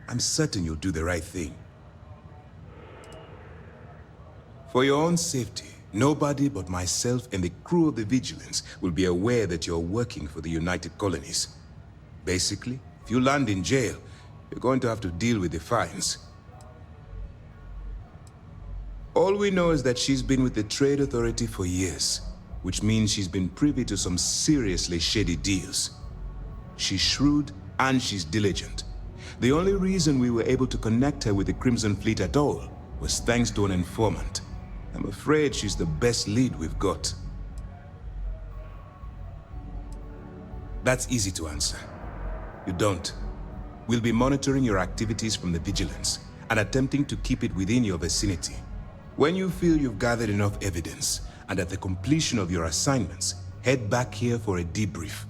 I'm certain you'll do the right thing. For your own safety, nobody but myself and the crew of the Vigilance will be aware that you're working for the United Colonies. Basically, if you land in jail, you're going to have to deal with the fines. All we know is that she's been with the Trade Authority for years, which means she's been privy to some seriously shady deals. She's shrewd and she's diligent. The only reason we were able to connect her with the Crimson Fleet at all was thanks to an informant. I'm afraid she's the best lead we've got. That's easy to answer. You don't. We'll be monitoring your activities from the Vigilance and attempting to keep it within your vicinity. When you feel you've gathered enough evidence and at the completion of your assignments, head back here for a debrief.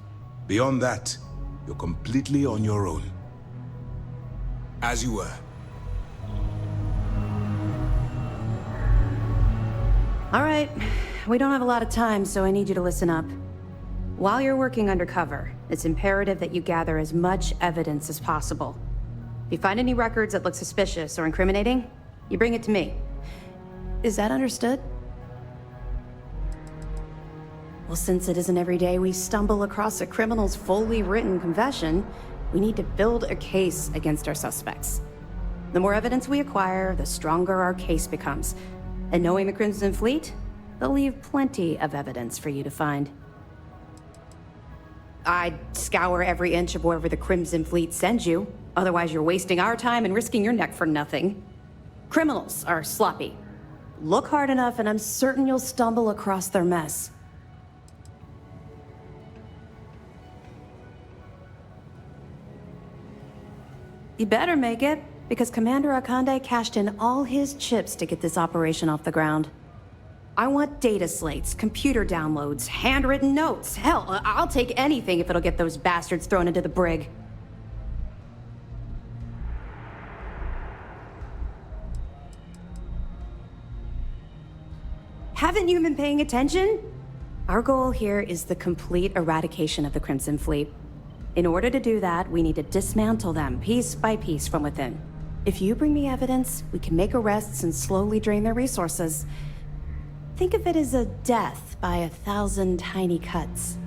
Beyond that, you're completely on your own. As you were. All right, we don't have a lot of time, so I need you to listen up. While you're working undercover, it's imperative that you gather as much evidence as possible. If you find any records that look suspicious or incriminating, you bring it to me. Is that understood? Well, since it isn't every day we stumble across a criminal's fully written confession, we need to build a case against our suspects. The more evidence we acquire, the stronger our case becomes. And knowing the Crimson Fleet, they'll leave plenty of evidence for you to find. I'd scour every inch of wherever the Crimson Fleet sends you, Otherwise, you're wasting our time and risking your neck for nothing. Criminals are sloppy. Look hard enough, and I'm certain you'll stumble across their mess. You better make it, because Commander Akande cashed in all his chips to get this operation off the ground. I want data slates, computer downloads, handwritten notes. Hell, I'll take anything if it'll get those bastards thrown into the brig. Haven't you been paying attention? Our goal here is the complete eradication of the Crimson Fleet. In order to do that, we need to dismantle them piece by piece from within. If you bring me evidence, we can make arrests and slowly drain their resources. Think of it as a death by 1,000 tiny cuts.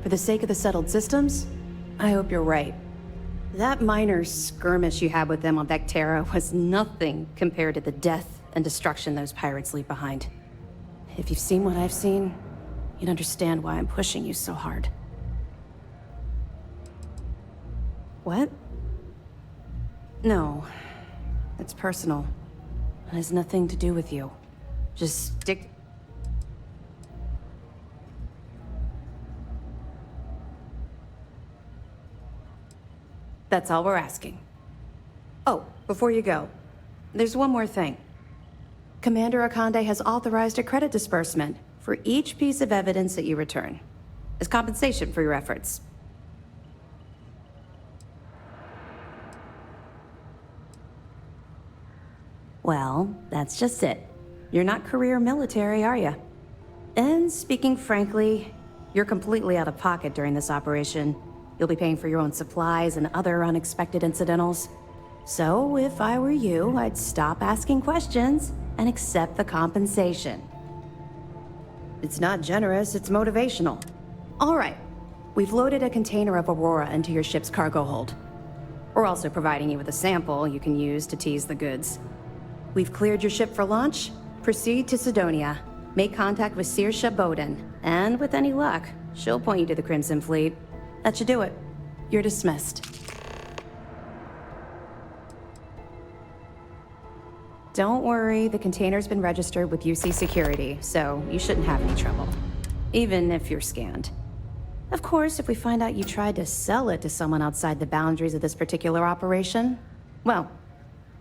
For the sake of the settled systems, I hope you're right. That minor skirmish you had with them on Vectera was nothing compared to the death and destruction those pirates leave behind. If you've seen what I've seen, you'd understand why I'm pushing you so hard. What? No. It's personal. It has nothing to do with you. Just stick... That's all we're asking. Oh, before you go, there's one more thing. Commander Akande has authorized a credit disbursement for each piece of evidence that you return, as compensation for your efforts. Well, that's just it. You're not career military, are you? And speaking frankly, you're completely out of pocket during this operation. You'll be paying for your own supplies and other unexpected incidentals. So, if I were you, I'd stop asking questions and accept the compensation. It's not generous, it's motivational. All right, we've loaded a container of Aurora into your ship's cargo hold. We're also providing you with a sample you can use to tease the goods. We've cleared your ship for launch. Proceed to Sidonia. Make contact with Saoirse Bowden, and with any luck, she'll point you to the Crimson Fleet. That should do it. You're dismissed. Don't worry, the container's been registered with UC Security, so you shouldn't have any trouble. Even if you're scanned. Of course, if we find out you tried to sell it to someone outside the boundaries of this particular operation, well,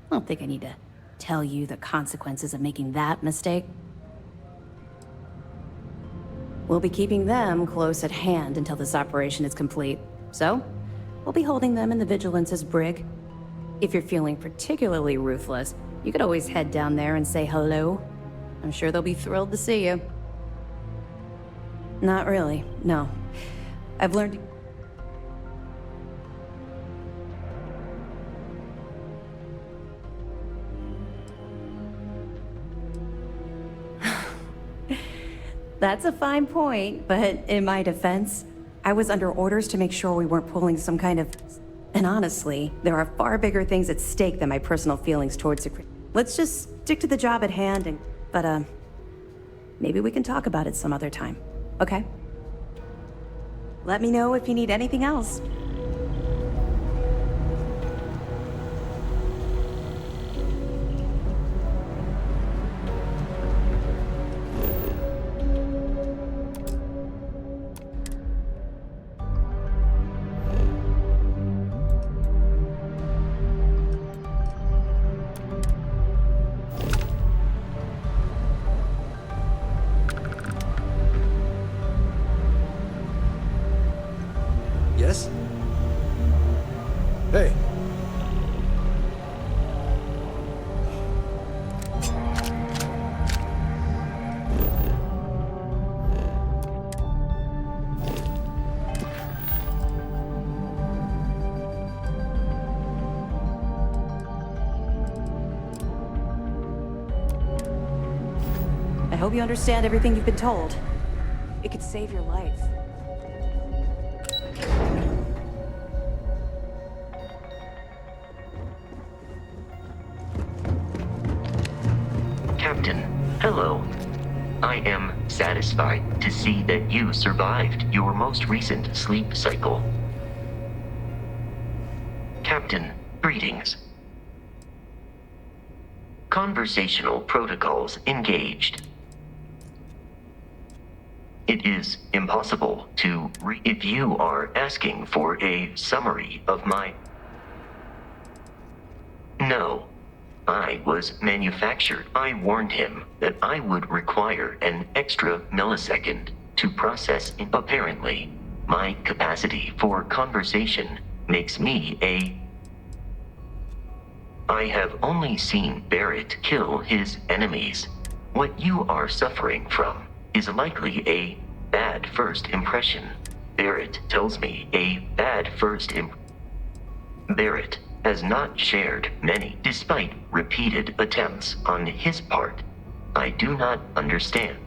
I don't think I need to tell you the consequences of making that mistake. We'll be keeping them close at hand until this operation is complete. So, we'll be holding them in the Vigilance's brig. If you're feeling particularly ruthless, you could always head down there and say hello. I'm sure they'll be thrilled to see you. Not really, no. I've learned... That's a fine point, but in my defense, I was under orders to make sure we weren't pulling some kind of... And honestly, there are far bigger things at stake than my personal feelings towards... Let's just stick to the job at hand and... But, maybe we can talk about it some other time, okay? Let me know if you need anything else. Yes? Hey. I hope you understand everything you've been told. It could save your life. Captain, hello. I I am satisfied to see that you survived your most recent sleep cycle. Captain, greetings. Conversational protocols engaged. It is impossible to if you are asking for a summary of my... No. I was manufactured. I warned him that I would require an extra millisecond to process. Apparently, my capacity for conversation makes me a... I have only seen Barrett kill his enemies. What you are suffering from is likely a bad first impression. Barrett tells me a bad first Barrett has not shared many, despite repeated attempts on his part. I do not understand.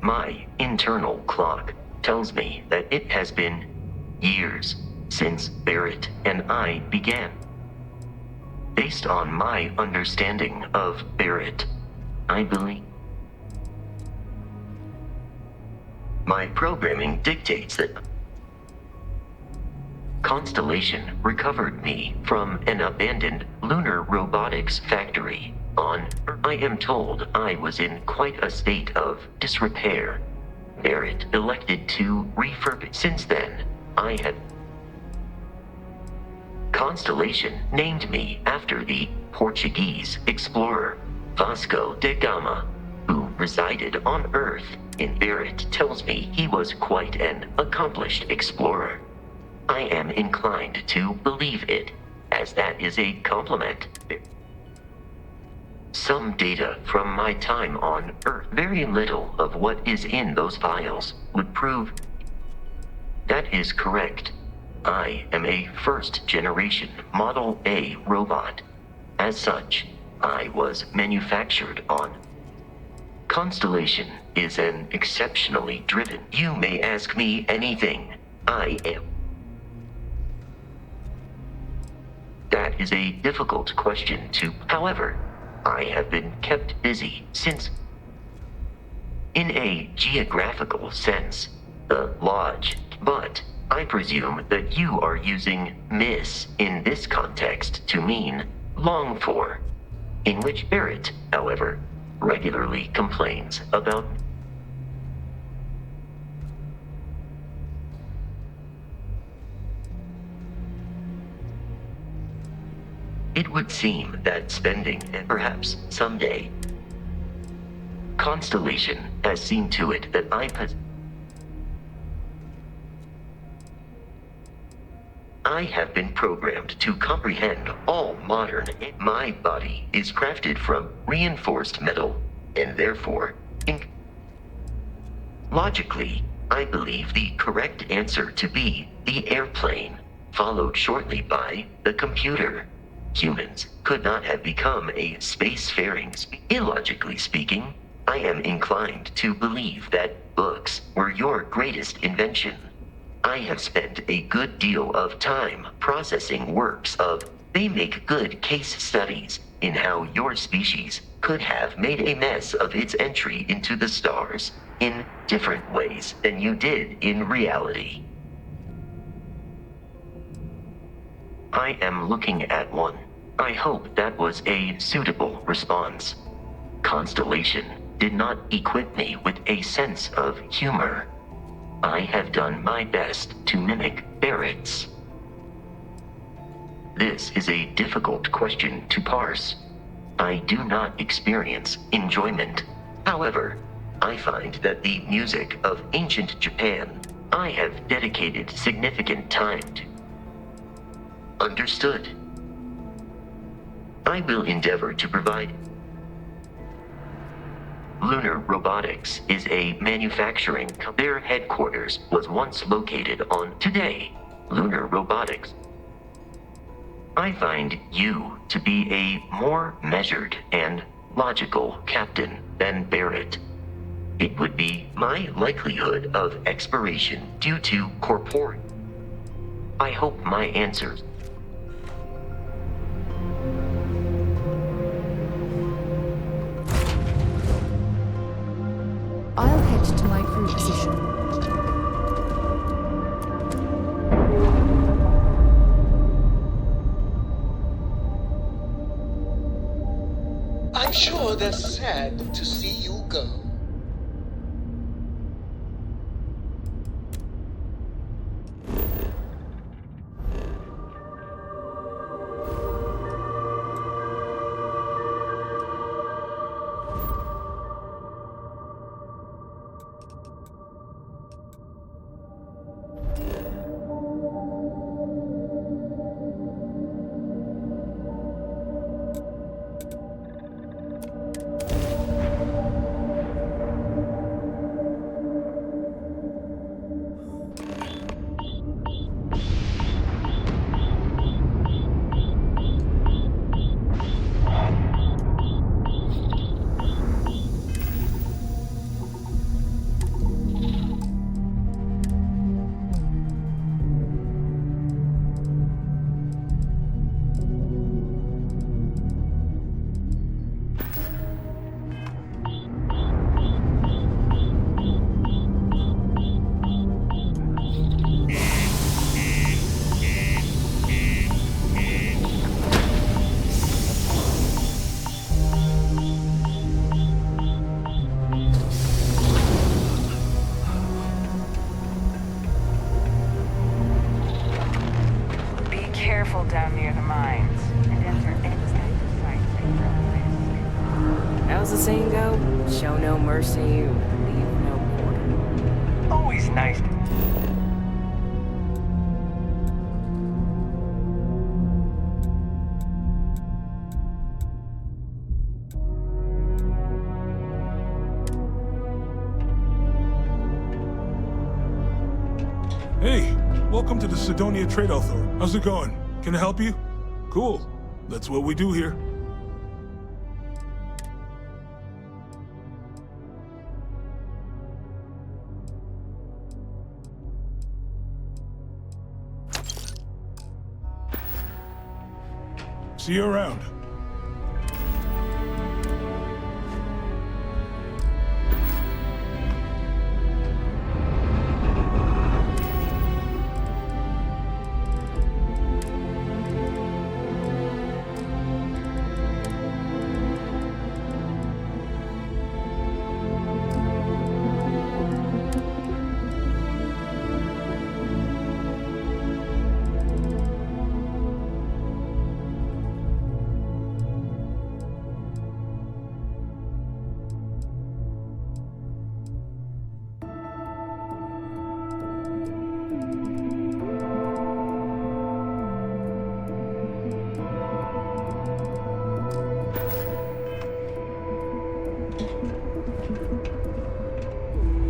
My internal clock tells me that it has been years since Barrett and I began. Based on my understanding of Barrett, I believe my programming dictates that Constellation recovered me from an abandoned lunar robotics factory on Earth. I am told I was in quite a state of disrepair. Barrett elected to refurbish. Since then, I have... Constellation named me after the Portuguese explorer Vasco da Gama, who resided on Earth. And Barrett tells me he was quite an accomplished explorer. I am inclined to believe it, as that is a compliment. Some data from my time on Earth, very little of what is in those files, would prove that is correct. I am a first-generation Model A robot. As such, I was manufactured on Constellation is an exceptionally driven. You may ask me anything. I am. That is a difficult question to... However, I have been kept busy since... In a geographical sense, the Lodge, but I presume that you are using miss in this context to mean long for, in which Barrett, however, regularly complains about... It would seem that spending, and perhaps someday, Constellation has seen to it that I have been programmed to comprehend all modern... My body is crafted from reinforced metal, and therefore, logically, I believe the correct answer to be the airplane, followed shortly by the computer. Humans could not have become a spacefaring Illogically speaking, I am inclined to believe that books were your greatest invention. I have spent a good deal of time processing works of... They make good case studies in how your species could have made a mess of its entry into the stars in different ways than you did in reality. I am looking at one. I hope that was a suitable response. Constellation did not equip me with a sense of humor. I have done my best to mimic Barrett's. This is a difficult question to parse. I do not experience enjoyment. However, I find that the music of ancient Japan, I have dedicated significant time to. Understood. I will endeavor to provide. Lunar Robotics is a manufacturing company. Their headquarters was once located on today, Lunar Robotics. I find you to be a more measured and logical captain than Barrett. It would be my likelihood of expiration due to corpore. I hope my answers. I'll head to my crew position. I'm sure they're sad to see you go. Careful down near the mines and enter exact site risk. How's the saying go? Show no mercy, leave no quarter. Always nice to... Hey, welcome to the Sidonia Trade Authority. How's it going? Can I help you? Cool. That's what we do here. See you around.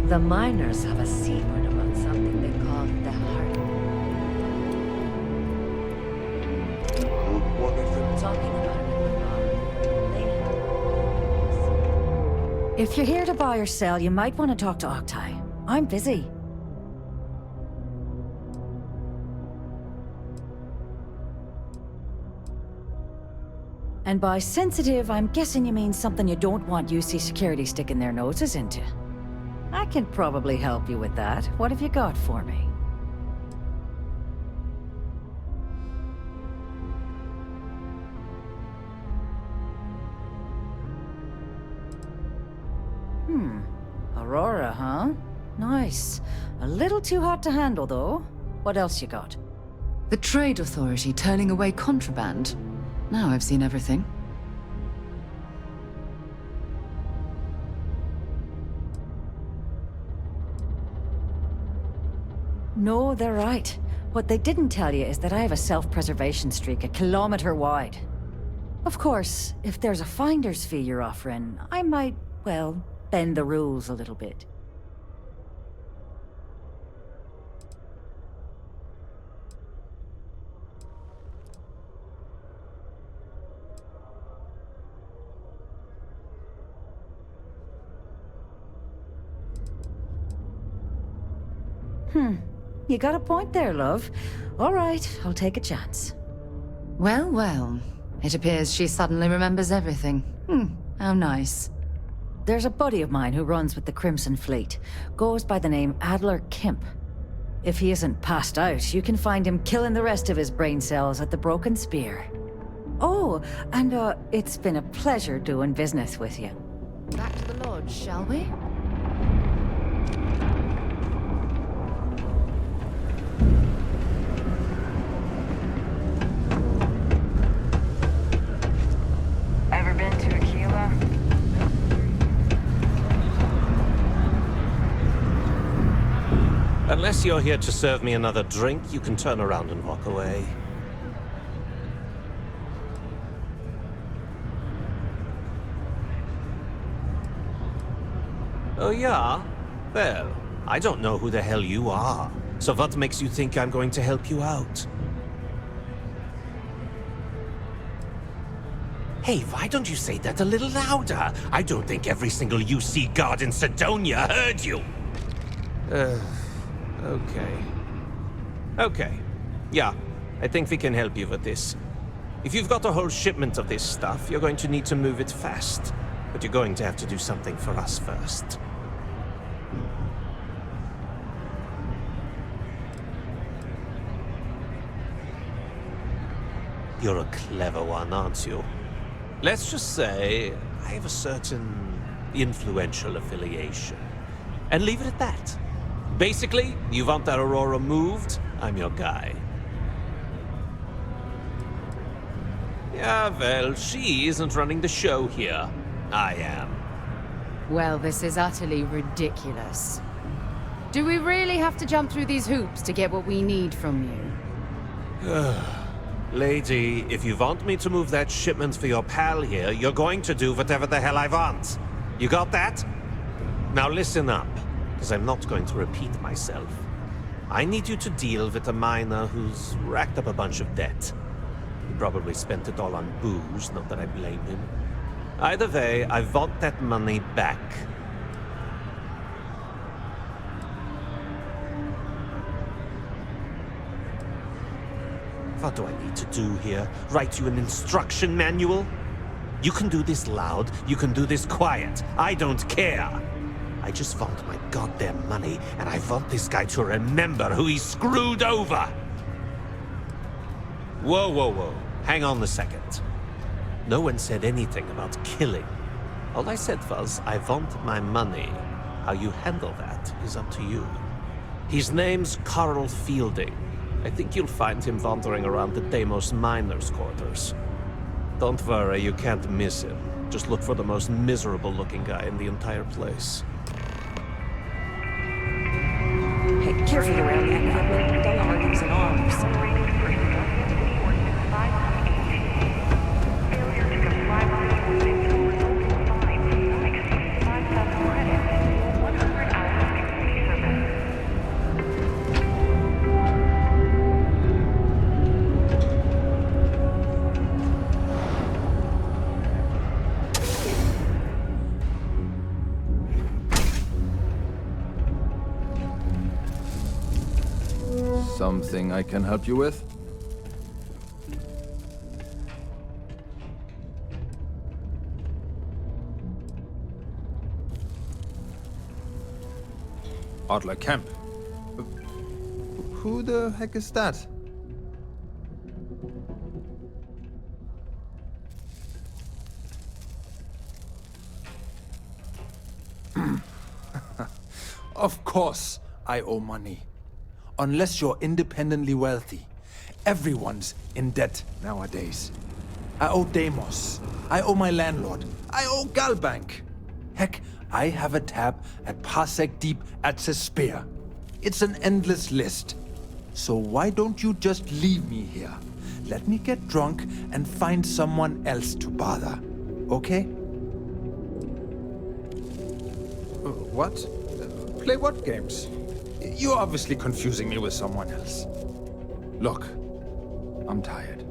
The miners have a secret about something they call the heart. Talking about it. If you're here to buy or sell, you might want to talk to Octai. I'm busy. And by sensitive, I'm guessing you mean something you don't want UC security sticking their noses into. I can probably help you with that. What have you got for me? Aurora, huh? Nice. A little too hot to handle, though. What else you got? The Trade Authority turning away contraband. Now I've seen everything. No, they're right. What they didn't tell you is that I have a self-preservation streak 1 kilometer wide. Of course, if there's a finder's fee you're offering, I might, well, bend the rules a little bit. You got a point there, love. All right, I'll take a chance. Well, well. It appears she suddenly remembers everything. How nice. there's a buddy of mine who runs with the Crimson Fleet. Goes by the name Adler Kemp. If he isn't passed out, you can find him killing the rest of his brain cells at the Broken Spear. Oh, and it's been a pleasure doing business with you. Back to the lodge, shall we? Ever been to Aquila? Unless you're here to serve me another drink, you can turn around and walk away. Oh yeah? Well, I don't know who the hell you are. So what makes you think I'm going to help you out? Hey, why don't you say that a little louder? I don't think every single UC guard in Sidonia heard you. Okay. Okay. Yeah, I think we can help you with this. If you've got a whole shipment of this stuff, you're going to need to move it fast. But you're going to have to do something for us first. You're a clever one, aren't you? Let's just say I have a certain influential affiliation. And leave it at that. Basically, you want that Aurora moved, I'm your guy. Yeah, well, she isn't running the show here. I am. Well, this is utterly ridiculous. Do we really have to jump through these hoops to get what we need from you? Lady, if you want me to move that shipment for your pal here, you're going to do whatever the hell I want. You got that? Now listen up, because I'm not going to repeat myself. I need you to deal with a miner who's racked up a bunch of debt. He probably spent it all on booze, not that I blame him. Either way, I want that money back. What do I need to do here? Write you an instruction manual? You can do this loud, you can do this quiet. I don't care. I just want my goddamn money, and I want this guy to remember who he screwed over. Whoa, whoa, whoa. Hang on a second. No one said anything about killing. All I said was, I want my money. How you handle that is up to you. His name's Carl Fielding. I think you'll find him wandering around the Deimos miners' quarters. Don't worry, you can't miss him. Just look for the most miserable-looking guy in the entire place. Hey, careful around that equipment. They are using arms. Something I can help you with? Adler Kemp. Who the heck is that? Of course I owe money. Unless you're independently wealthy. Everyone's in debt nowadays. I owe Deimos. I owe my landlord. I owe Galbank. Heck, I have a tab at Parsec Deep at Cespear. It's an endless list. So why don't you just leave me here? Let me get drunk and find someone else to bother. Okay? What? Play what games? You're obviously confusing me with someone else. Look, I'm tired.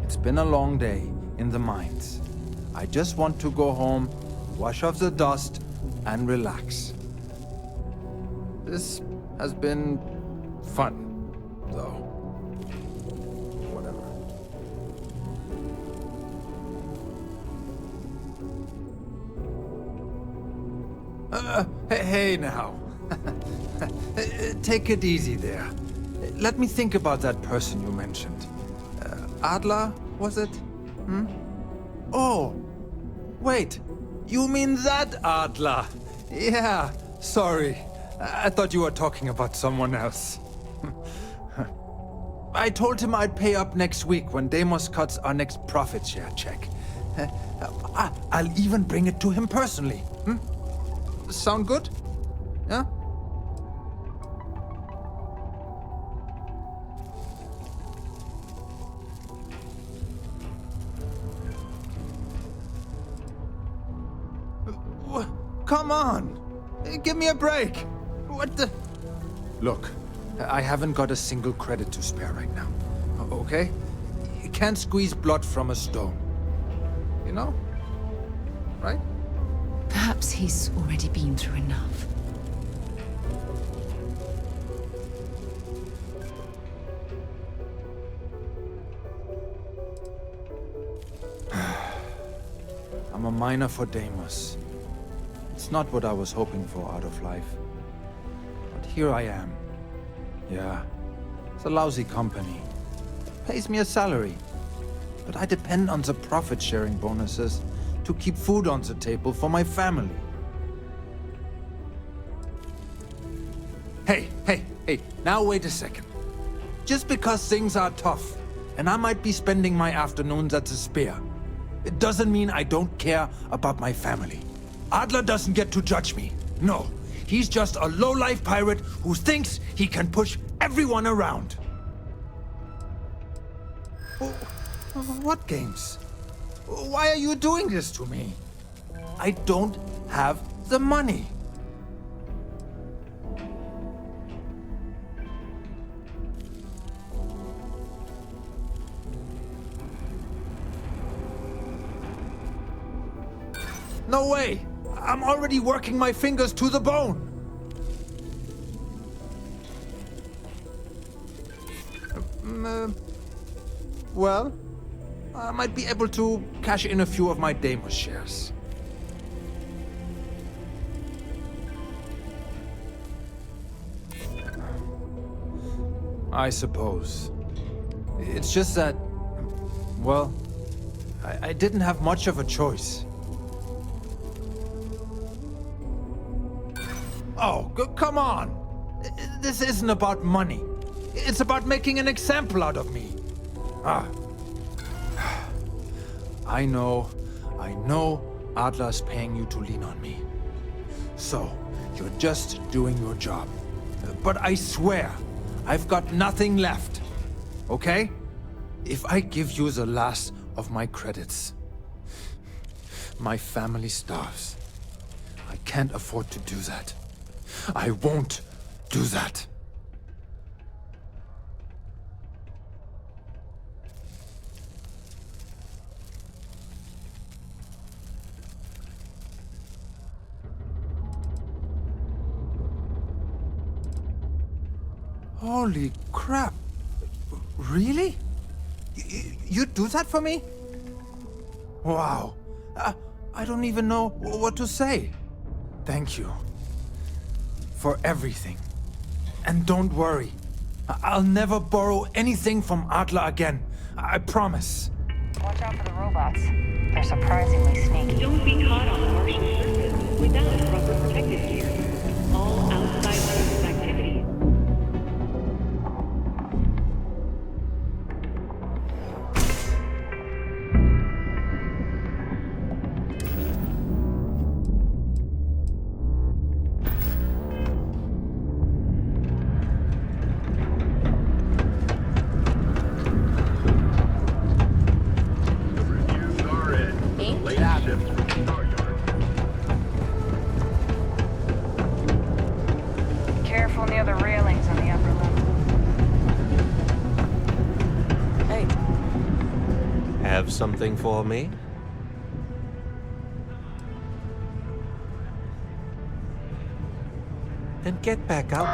It's been a long day in the mines. I just want to go home, wash off the dust, and relax. This has been fun, though. Whatever. Hey now. Take it easy there. Let me think about that person you mentioned. Adler, was it? Hmm? Oh, wait. You mean that Adler? Yeah, sorry. I thought you were talking about someone else. I told him I'd pay up next week when Deimos cuts our next profit share check. I'll even bring it to him personally. Hmm? Sound good? Yeah? Come on! Give me a break! What the... Look, I haven't got a single credit to spare right now. Okay? You can't squeeze blood from a stone. You know? Right? Perhaps he's already been through enough. I'm a miner for Deimos. It's not what I was hoping for out of life. But here I am. Yeah, it's a lousy company. Pays me a salary. But I depend on the profit-sharing bonuses to keep food on the table for my family. Hey, now wait a second. Just because things are tough, and I might be spending my afternoons at the spear, it doesn't mean I don't care about my family. Adler doesn't get to judge me. No, he's just a low-life pirate who thinks he can push everyone around. What games? Why are you doing this to me? I don't have the money. No way! I'm already working my fingers to the bone! Well, I might be able to cash in a few of my Deimos shares. I suppose. It's just that... well, I didn't have much of a choice. Oh, come on! This isn't about money. It's about making an example out of me. I know Adler's paying you to lean on me. So, you're just doing your job. But I swear, I've got nothing left. Okay? If I give you the last of my credits, my family starves. I can't afford to do that. I won't do that. Holy crap. Really? You'd do that for me? Wow. I don't even know what to say. Thank you. For everything. And don't worry. I'll never borrow anything from Adler again. I promise. Watch out for the robots. They're surprisingly sneaky. Don't be caught on the Martian surface without proper protective gear. All outside surface activity. Careful near the railings on the upper level. Hey. Have something for me? Then get back up.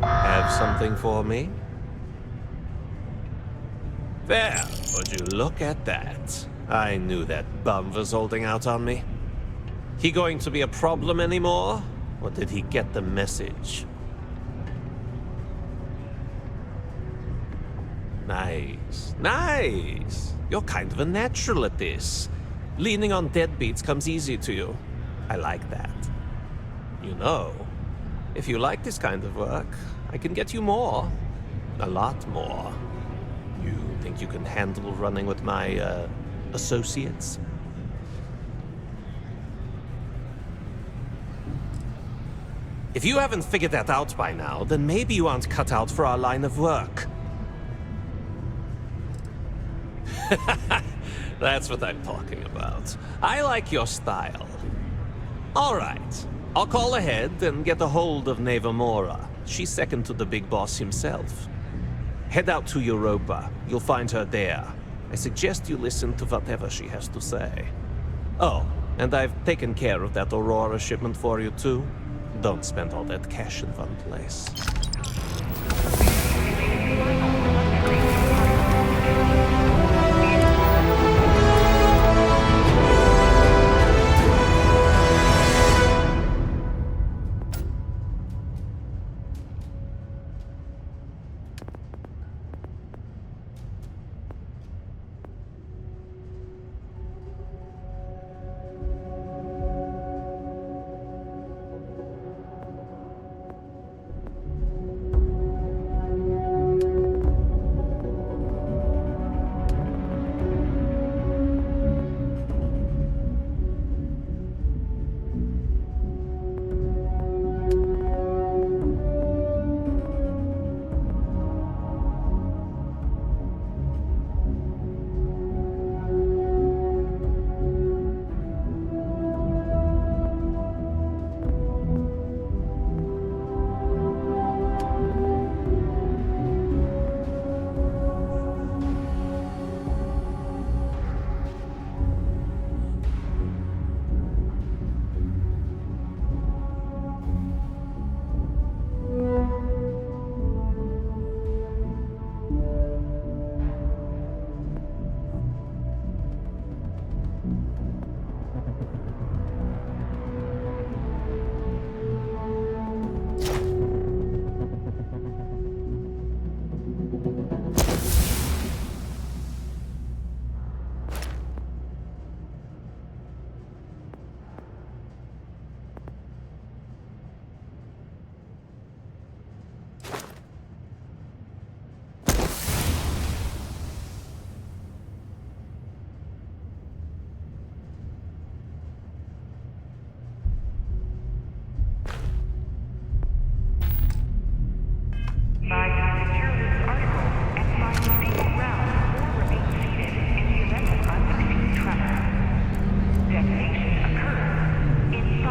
Have something for me? There, would you look at that? I knew that bum was holding out on me. He going to be a problem anymore? Or did he get the message? Nice. Nice! You're kind of a natural at this. Leaning on deadbeats comes easy to you. I like that. You know, if you like this kind of work, I can get you more. A lot more. You think you can handle running with my, associates? If you haven't figured that out by now, then maybe you aren't cut out for our line of work. That's what I'm talking about. I like your style. All right. I'll call ahead and get a hold of Neva Mora. She's second to the big boss himself. Head out to Europa. You'll find her there. I suggest you listen to whatever she has to say. Oh, and I've taken care of that Aurora shipment for you too. Don't spend all that cash in one place.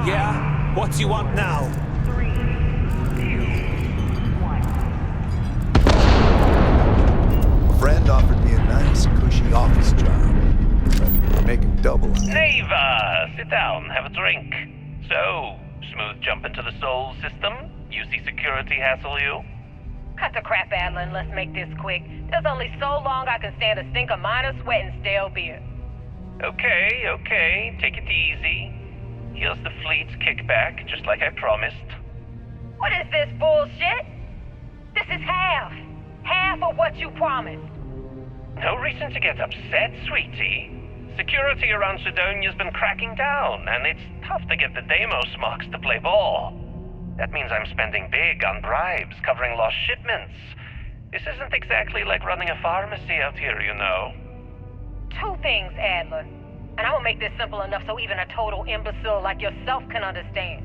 Yeah? What do you want now? 3, 2, 1. A friend offered me a nice, cushy office job. Make it double. Neva, sit down, have a drink. So, smooth jump into the Soul system? UC security hassle you? Cut the crap, Adler, and let's make this quick. There's only so long I can stand a stink of minor sweat and stale beer. Okay, take it easy. Here's the fleet's kickback, just like I promised. What is this bullshit? This is half. Half of what you promised. No reason to get upset, sweetie. Security around Sidonia's been cracking down, and it's tough to get the Deimos marks to play ball. That means I'm spending big on bribes, covering lost shipments. This isn't exactly like running a pharmacy out here, you know. 2 things, Adler. And I will make this simple enough so even a total imbecile like yourself can understand.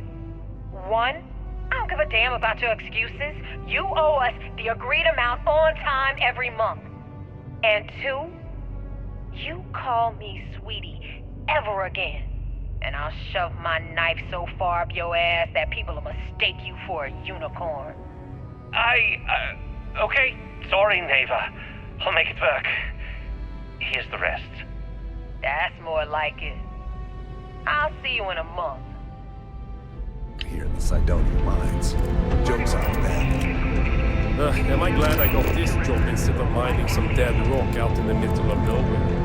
1, I don't give a damn about your excuses. You owe us the agreed amount on time every month. And 2, you call me sweetie ever again, and I'll shove my knife so far up your ass that people will mistake you for a unicorn. Okay, sorry, Neva. I'll make it work. Here's the rest. That's more like it. I'll see you in a month. Here in the Sidonia mines. Joke's on them. Am I glad I got this job instead of mining some dead rock out in the middle of nowhere?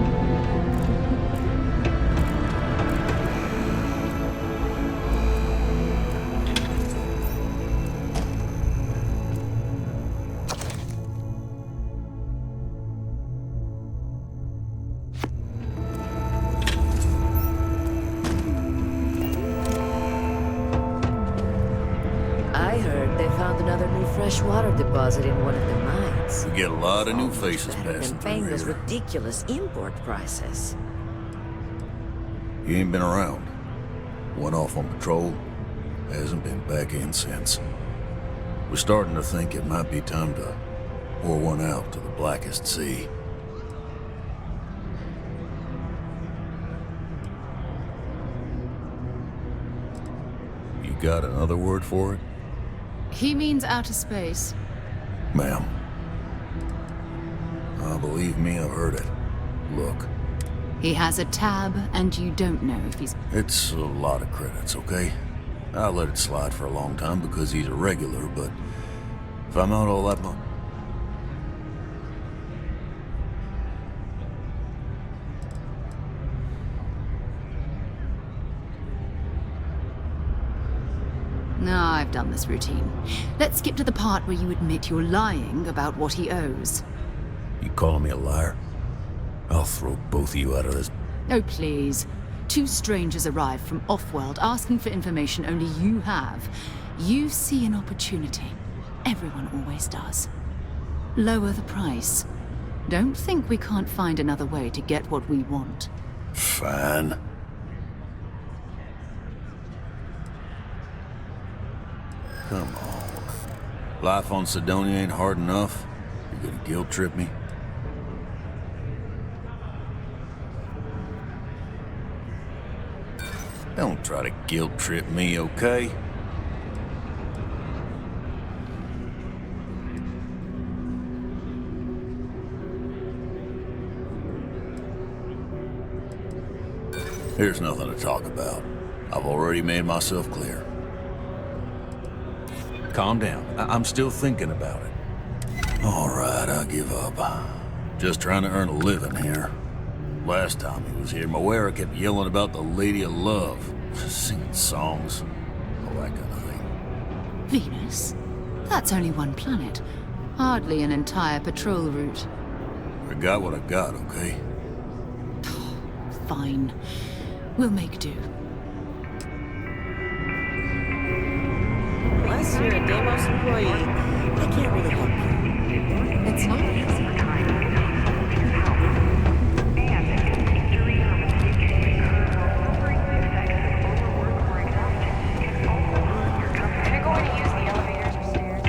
I heard they found another new freshwater deposit in one of the mines. We get a lot of new faces passing And through paying those here. ridiculous import prices. You ain't been around. Went off on patrol. Hasn't been back in since. We're starting to think it might be time to pour one out to the blackest sea. You got another word for it, He means outer space. ma'am? Believe me, I've heard it. Look, He has a tab, and you don't know if he's... it's a lot of credits, okay? I let it slide for a long time because he's a regular, but if I'm out all that much... No, I've done this routine. Let's skip to the part where you admit you're lying about what he owes. You calling me a liar? I'll throw both of you out of this. Oh, please. Two strangers arrive from off-world asking for information only you have. You see an opportunity. Everyone always does. Lower the price. Don't think we can't find another way to get what we want. Fine. Come on. Life on Sidonia ain't hard enough. You're gonna guilt trip me? Don't try to guilt trip me, okay? There's nothing to talk about. I've already made myself clear. Calm down. I'm still thinking about it. All right, I give up. Just trying to earn a living here. Last time he was here, Moira kept yelling about the Lady of Love, singing songs, all that kind of thing. Venus? That's only one planet. Hardly an entire patrol route. I got what I got, okay? Fine. We'll make do. Unless you're a Deimos employee, I can't really help you. It's not easy. You're going to use the elevators or stairs?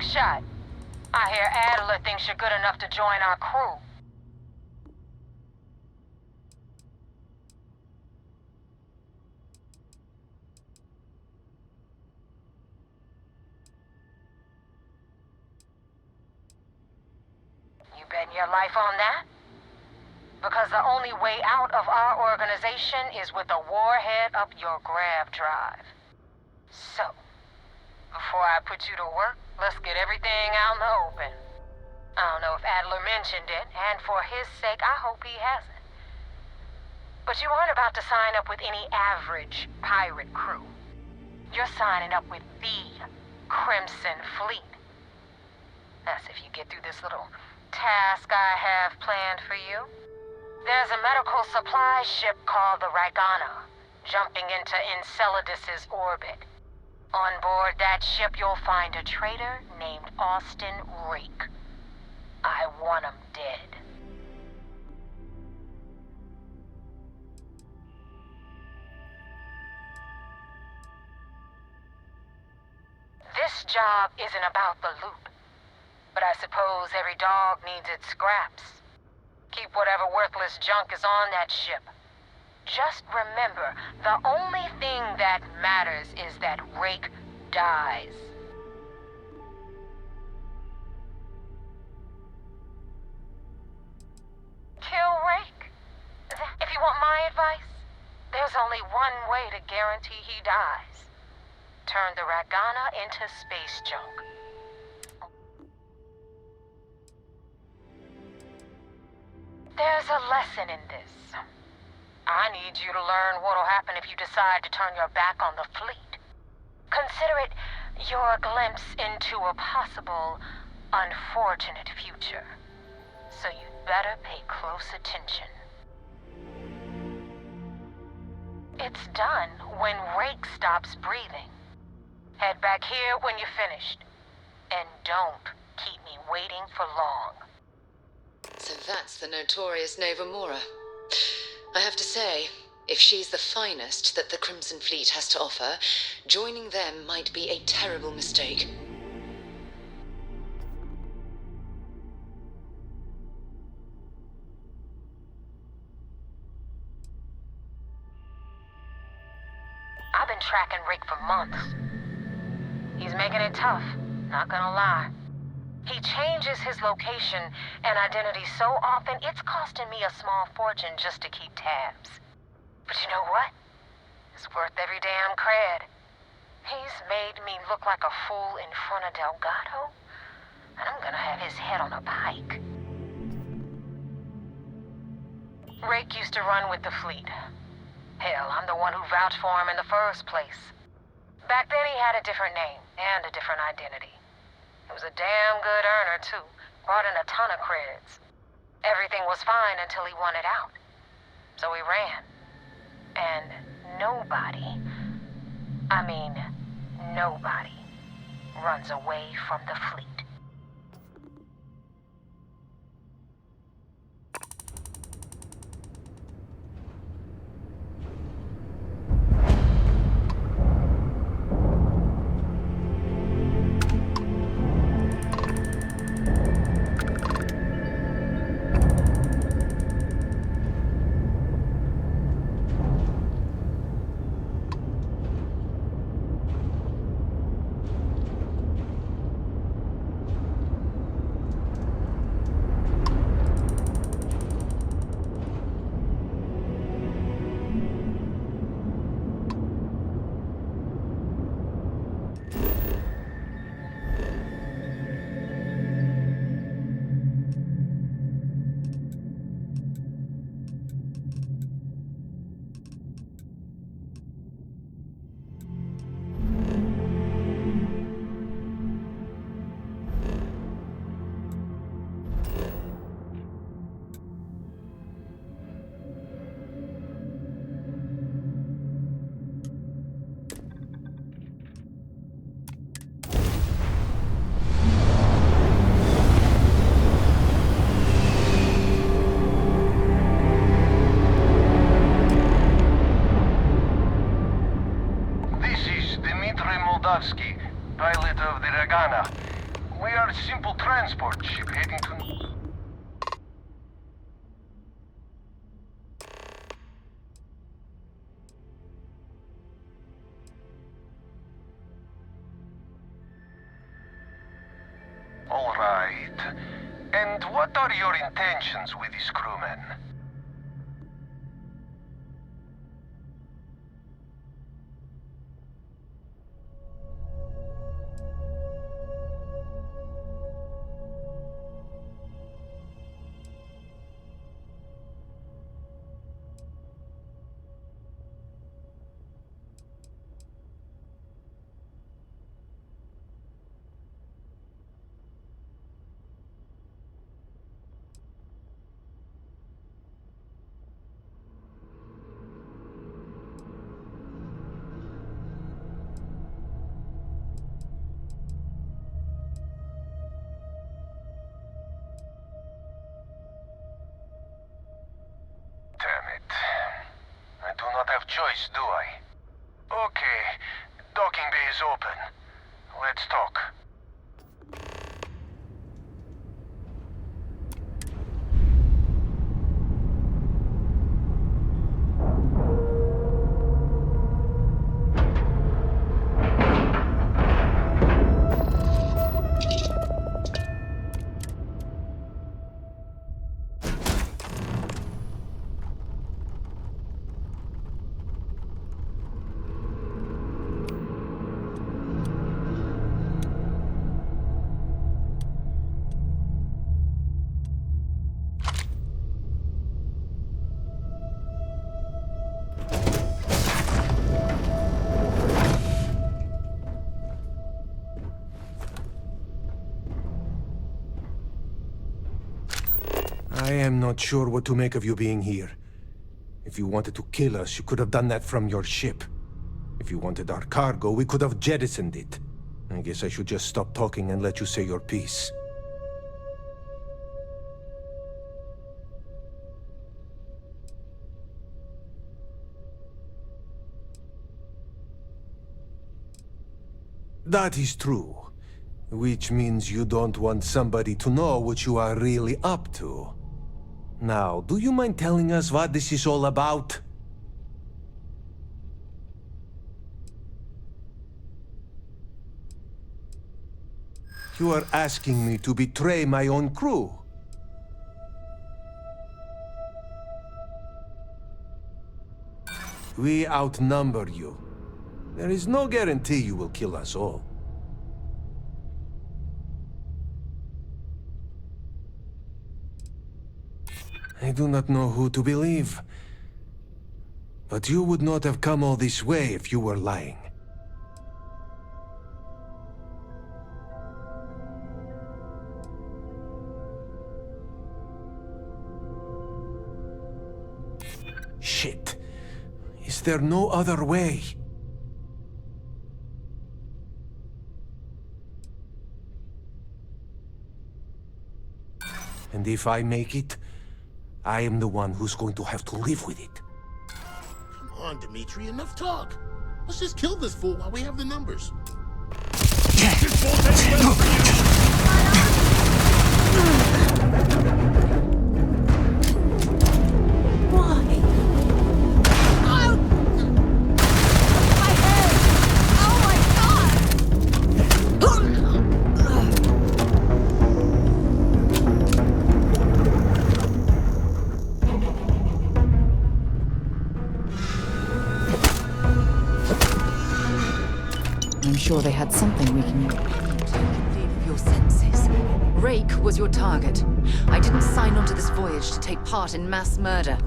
big shot. I hear Adler thinks you're good enough to join our crew. You betting your life on that? Because the only way out of our organization is with a warhead up your grab drive. So, before I put you to work, let's get everything out in the open. I don't know if Adler mentioned it, and for his sake, I hope he hasn't. But you aren't about to sign up with any average pirate crew. You're signing up with the Crimson Fleet. That's if you get through this little task I have planned for you. There's a medical supply ship called the Ragana, jumping into Enceladus's orbit. On board that ship, you'll find a traitor named Austin Rake. I want him dead. This job isn't about the loot, but I suppose every dog needs its scraps. Keep whatever worthless junk is on that ship. Just remember, the only thing that matters is that Rake dies. Kill Rake? If you want my advice, there's only one way to guarantee he dies. Turn the Ragana into space junk. There's a lesson in this. I need you to learn what'll happen if you decide to turn your back on the fleet. Consider it your glimpse into a possible, unfortunate future. So you'd better pay close attention. It's done when Rake stops breathing. Head back here when you're finished. And don't keep me waiting for long. So that's the notorious Nova Mora. I have to say, if she's the finest that the Crimson Fleet has to offer, joining them might be a terrible mistake. I've been tracking Rake for months. He's making it tough, not gonna lie. He changes his location and identity so often, it's costing me a small fortune just to keep tabs. But you know what? It's worth every damn cred. He's made me look like a fool in front of Delgado, and I'm gonna have his head on a pike. Rake used to run with the fleet. Hell, I'm the one who vouched for him in the first place. Back then he had a different name and a different identity. He was a damn good earner, too. Brought in a ton of creds. Everything was fine until he wanted out. So he ran. And nobody, I mean, nobody runs away from the fleet. Pilot of the Ragana. are a simple transport ship heading to... All right. And what are your intentions with these crewmen? Damn it. I do not have choice, do I? Okay, docking bay is open. Let's talk. I am not sure what to make of you being here. If you wanted to kill us, you could have done that from your ship. If you wanted our cargo, we could have jettisoned it. I guess I should just stop talking and let you say your piece. That is true. Which means you don't want somebody to know what you are really up to. Now, do you mind telling us what this is all about? You are asking me to betray my own crew. We outnumber you. There is no guarantee you will kill us all. I do not know who to believe. But you would not have come all this way if you were lying. Shit. Is there no other way? And if I make it, I am the one who's going to have to live with it. Come on, Dimitri, enough talk. Let's just kill this fool while we have the numbers. I'm sure they had something we can use. Take leave of your senses. Rake was your target. I didn't sign on to this voyage to take part in mass murder.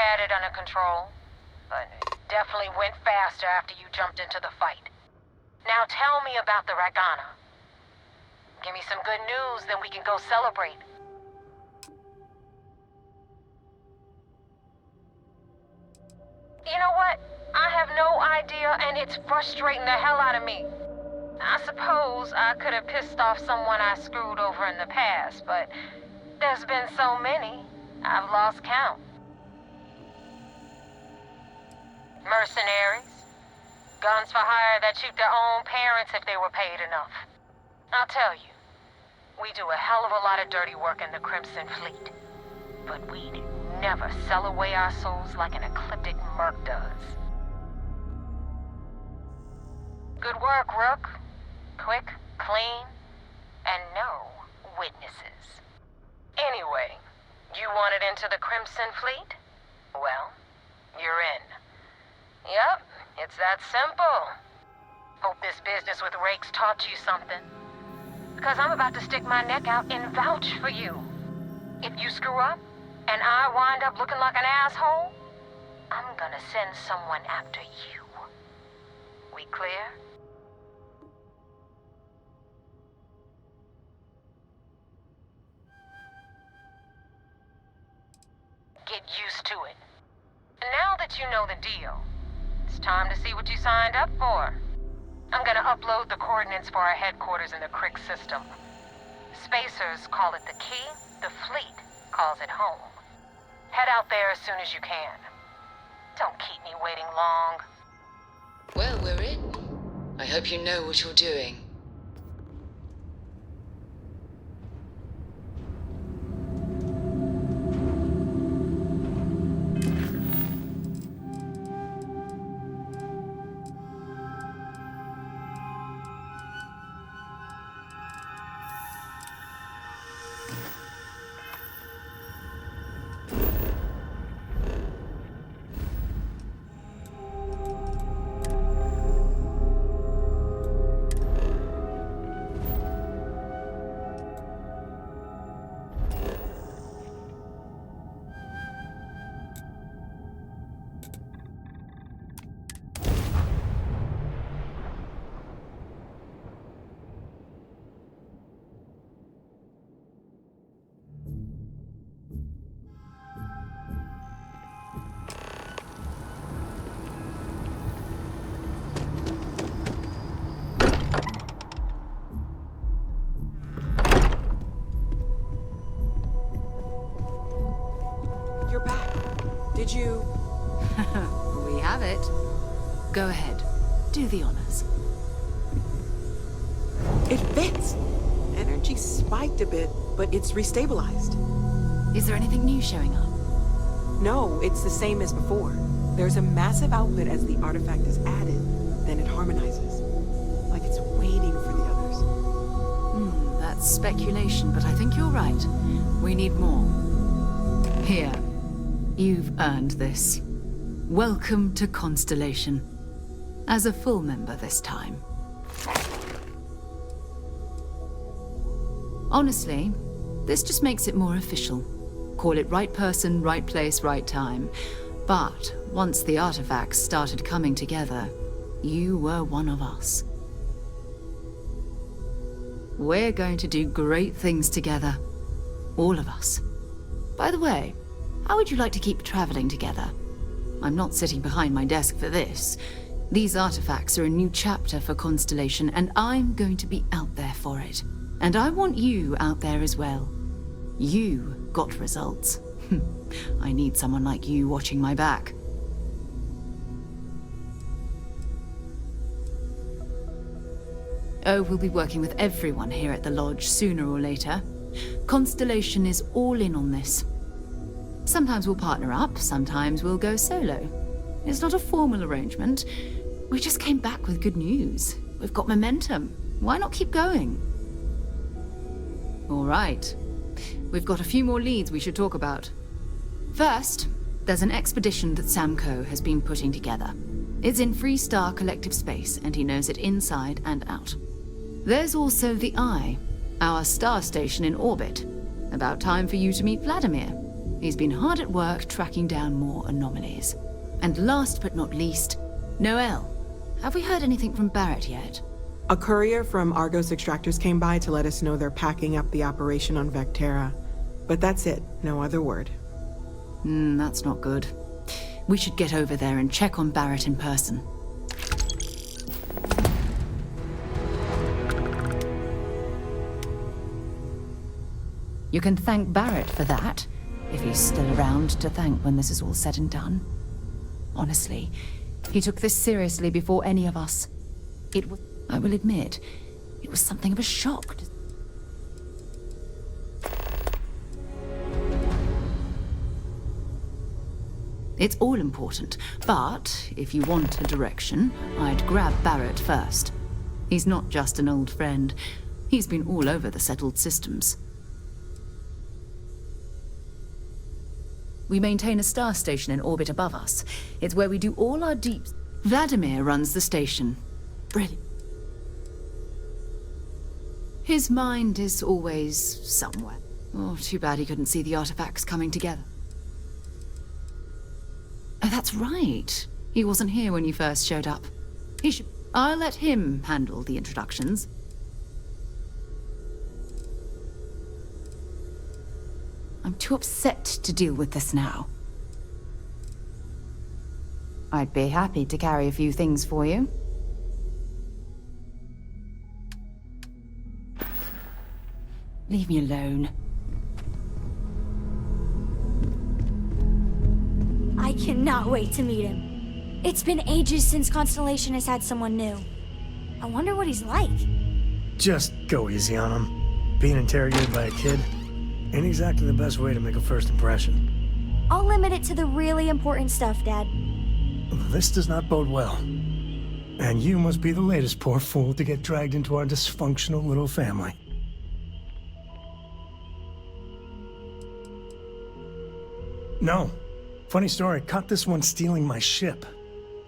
had it under control, but it definitely went faster after you jumped into the fight. Now tell me about the Ragana. Give me some good news, then we can go celebrate. You know what? I have no idea, and it's frustrating the hell out of me. I suppose I could have pissed off someone I screwed over in the past, but there's been so many, I've lost count. Mercenaries. Guns for hire that shoot their own parents if they were paid enough. I'll tell you, we do a hell of a lot of dirty work in the Crimson Fleet, but we'd never sell away our souls like an ecliptic merc does. Good work, Rook. Quick, clean, and no witnesses. Anyway, you wanted into the Crimson Fleet? Well, you're in. Yep, it's that simple. Hope this business with Rakes taught you something. Because I'm about to stick my neck out and vouch for you. If you screw up, and I wind up looking like an asshole, I'm gonna send someone after you. We clear? Get used to it. Now that you know the deal, it's time to see what you signed up for. I'm gonna upload the coordinates for our headquarters in the Crick system. Spacers call it the key, the fleet calls it home. Head out there as soon as you can. Don't keep me waiting long. Well, we're in. I hope you know what you're doing. You're back. Did you... We have it. Go ahead. Do the honors. It fits. Energy spiked a bit, but it's restabilized. Is there anything new showing up? No, it's the same as before. There's a massive output as the artifact is added, then it harmonizes. Like it's waiting for the others. That's speculation, but I think you're right. We need more. Here. You've earned this. Welcome to Constellation. As a full member this time. Honestly, this just makes it more official. Call it right person, right place, right time. But once the artifacts started coming together, you were one of us. We're going to do great things together. All of us. By the way, how would you like to keep traveling together? I'm not sitting behind my desk for this. These artifacts are a new chapter for Constellation, and I'm going to be out there for it. And I want you out there as well. You got results. I need someone like you watching my back. Oh, we'll be working with everyone here at the Lodge sooner or later. Constellation is all in on this. Sometimes we'll partner up, sometimes we'll go solo. It's not a formal arrangement. We just came back with good news. We've got momentum. Why not keep going? All right. We've got a few more leads we should talk about. First, there's an expedition that Samco has been putting together. It's in Freestar Collective Space, and he knows it inside and out. There's also the Eye, our star station in orbit. About time for you to meet Vladimir. He's been hard at work tracking down more anomalies. And last but not least, Noel. Have we heard anything from Barrett yet? A courier from Argos Extractors came by to let us know they're packing up the operation on Vectera. But that's it, no other word. That's not good. We should get over there and check on Barrett in person. You can thank Barrett for that, if he's still around to thank when this is all said and done. Honestly, he took this seriously before any of us. It was, I will admit, it was something of a shock. It's all important, but if you want a direction, I'd grab Barrett first. He's not just an old friend. He's been all over the settled systems. We maintain a star station in orbit above us. It's where we do all our deep... Vladimir runs the station. Brilliant. His mind is always somewhere. Oh, too bad he couldn't see the artifacts coming together. Oh, that's right. He wasn't here when you first showed up. He should... I'll let him handle the introductions. I'm too upset to deal with this now. I'd be happy to carry a few things for you. Leave me alone. I cannot wait to meet him. It's been ages since Constellation has had someone new. I wonder what he's like. Just go easy on him. Being interrogated by a kid ain't exactly the best way to make a first impression. I'll limit it to the really important stuff, Dad. This does not bode well. And you must be the latest poor fool to get dragged into our dysfunctional little family. No. Funny story, caught this one stealing my ship.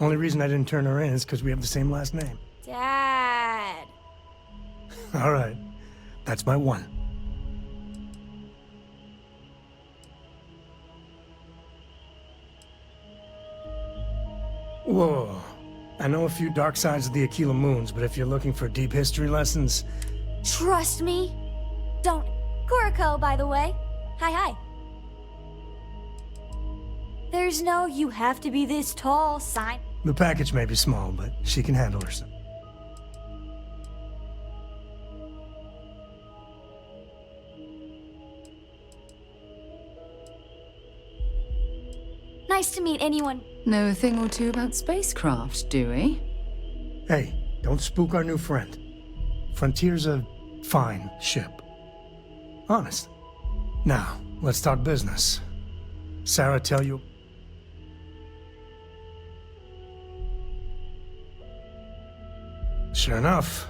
Only reason I didn't turn her in is because we have the same last name. Dad. All right. That's my one. Whoa. I know a few dark sides of the Aquila Moons, but if you're looking for deep history lessons... Trust me. Don't... Kuriko, by the way. Hi. There's no you have to be this tall sign. The package may be small, but she can handle herself. Nice to meet anyone. Know a thing or two about spacecraft, do we? Hey, don't spook our new friend. Frontier's a fine ship. Honest. Now, let's talk business. Sarah tell you... Sure enough,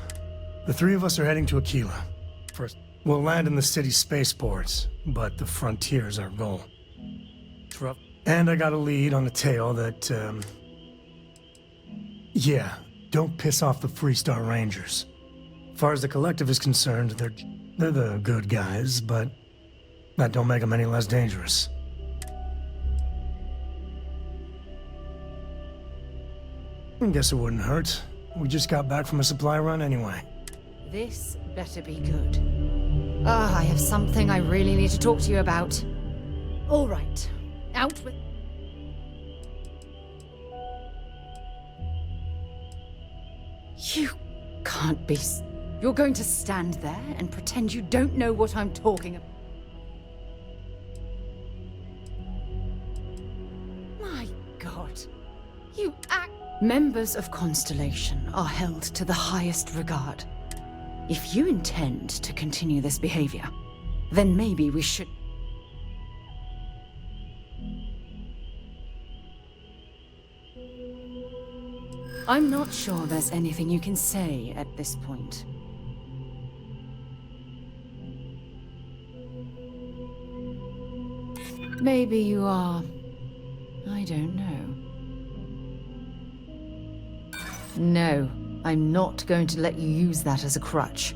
the three of us are heading to Aquila. First, we'll land in the city's spaceports, but the Frontier's our goal. And I got a lead on a tale that, yeah, don't piss off the Freestar Rangers. As far as the Collective is concerned, they're the good guys, but that don't make them any less dangerous. I guess it wouldn't hurt. We just got back from a supply run anyway. This better be good. I have something I really need to talk to you about. All right. Out with... You can't be... You're going to stand there and pretend you don't know what I'm talking about. My God. You act... Members of Constellation are held to the highest regard. If you intend to continue this behavior, then maybe we should... I'm not sure there's anything you can say at this point. Maybe you are... I don't know. No, I'm not going to let you use that as a crutch.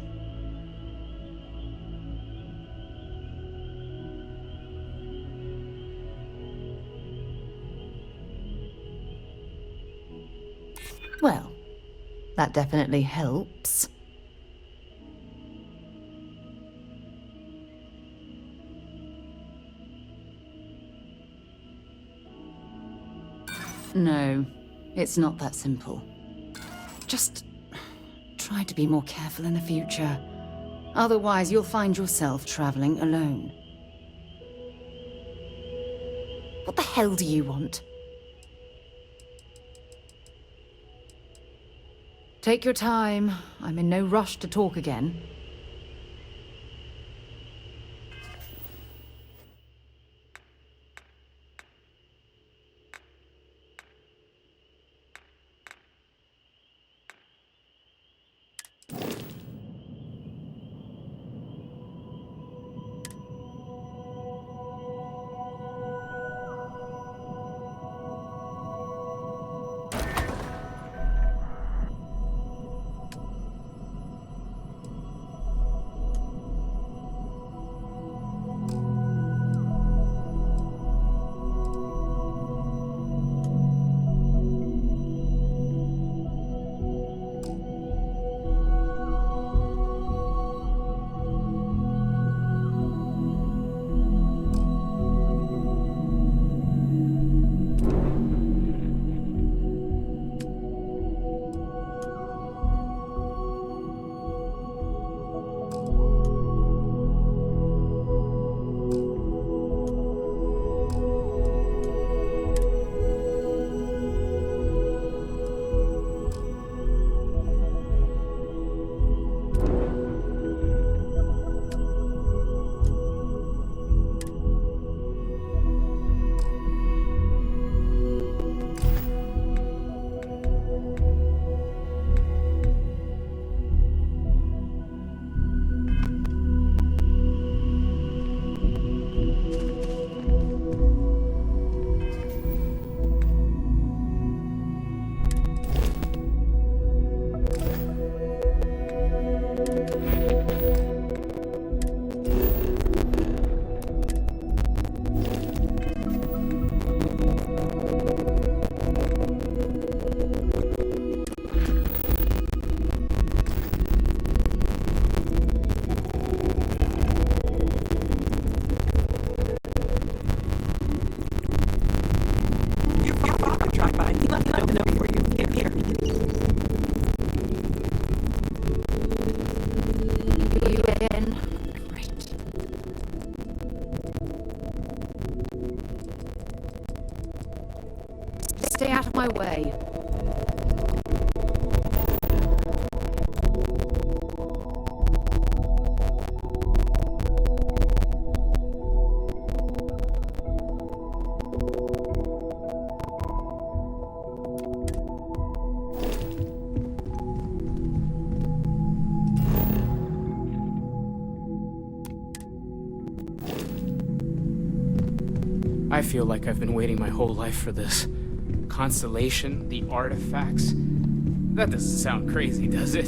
Well, that definitely helps. No, it's not that simple. Just try to be more careful in the future. Otherwise, you'll find yourself traveling alone. What the hell do you want? Take your time. I'm in no rush to talk again. Stay out of my way. I feel like I've been waiting my whole life for this. Constellation, the artifacts. That doesn't sound crazy, does it?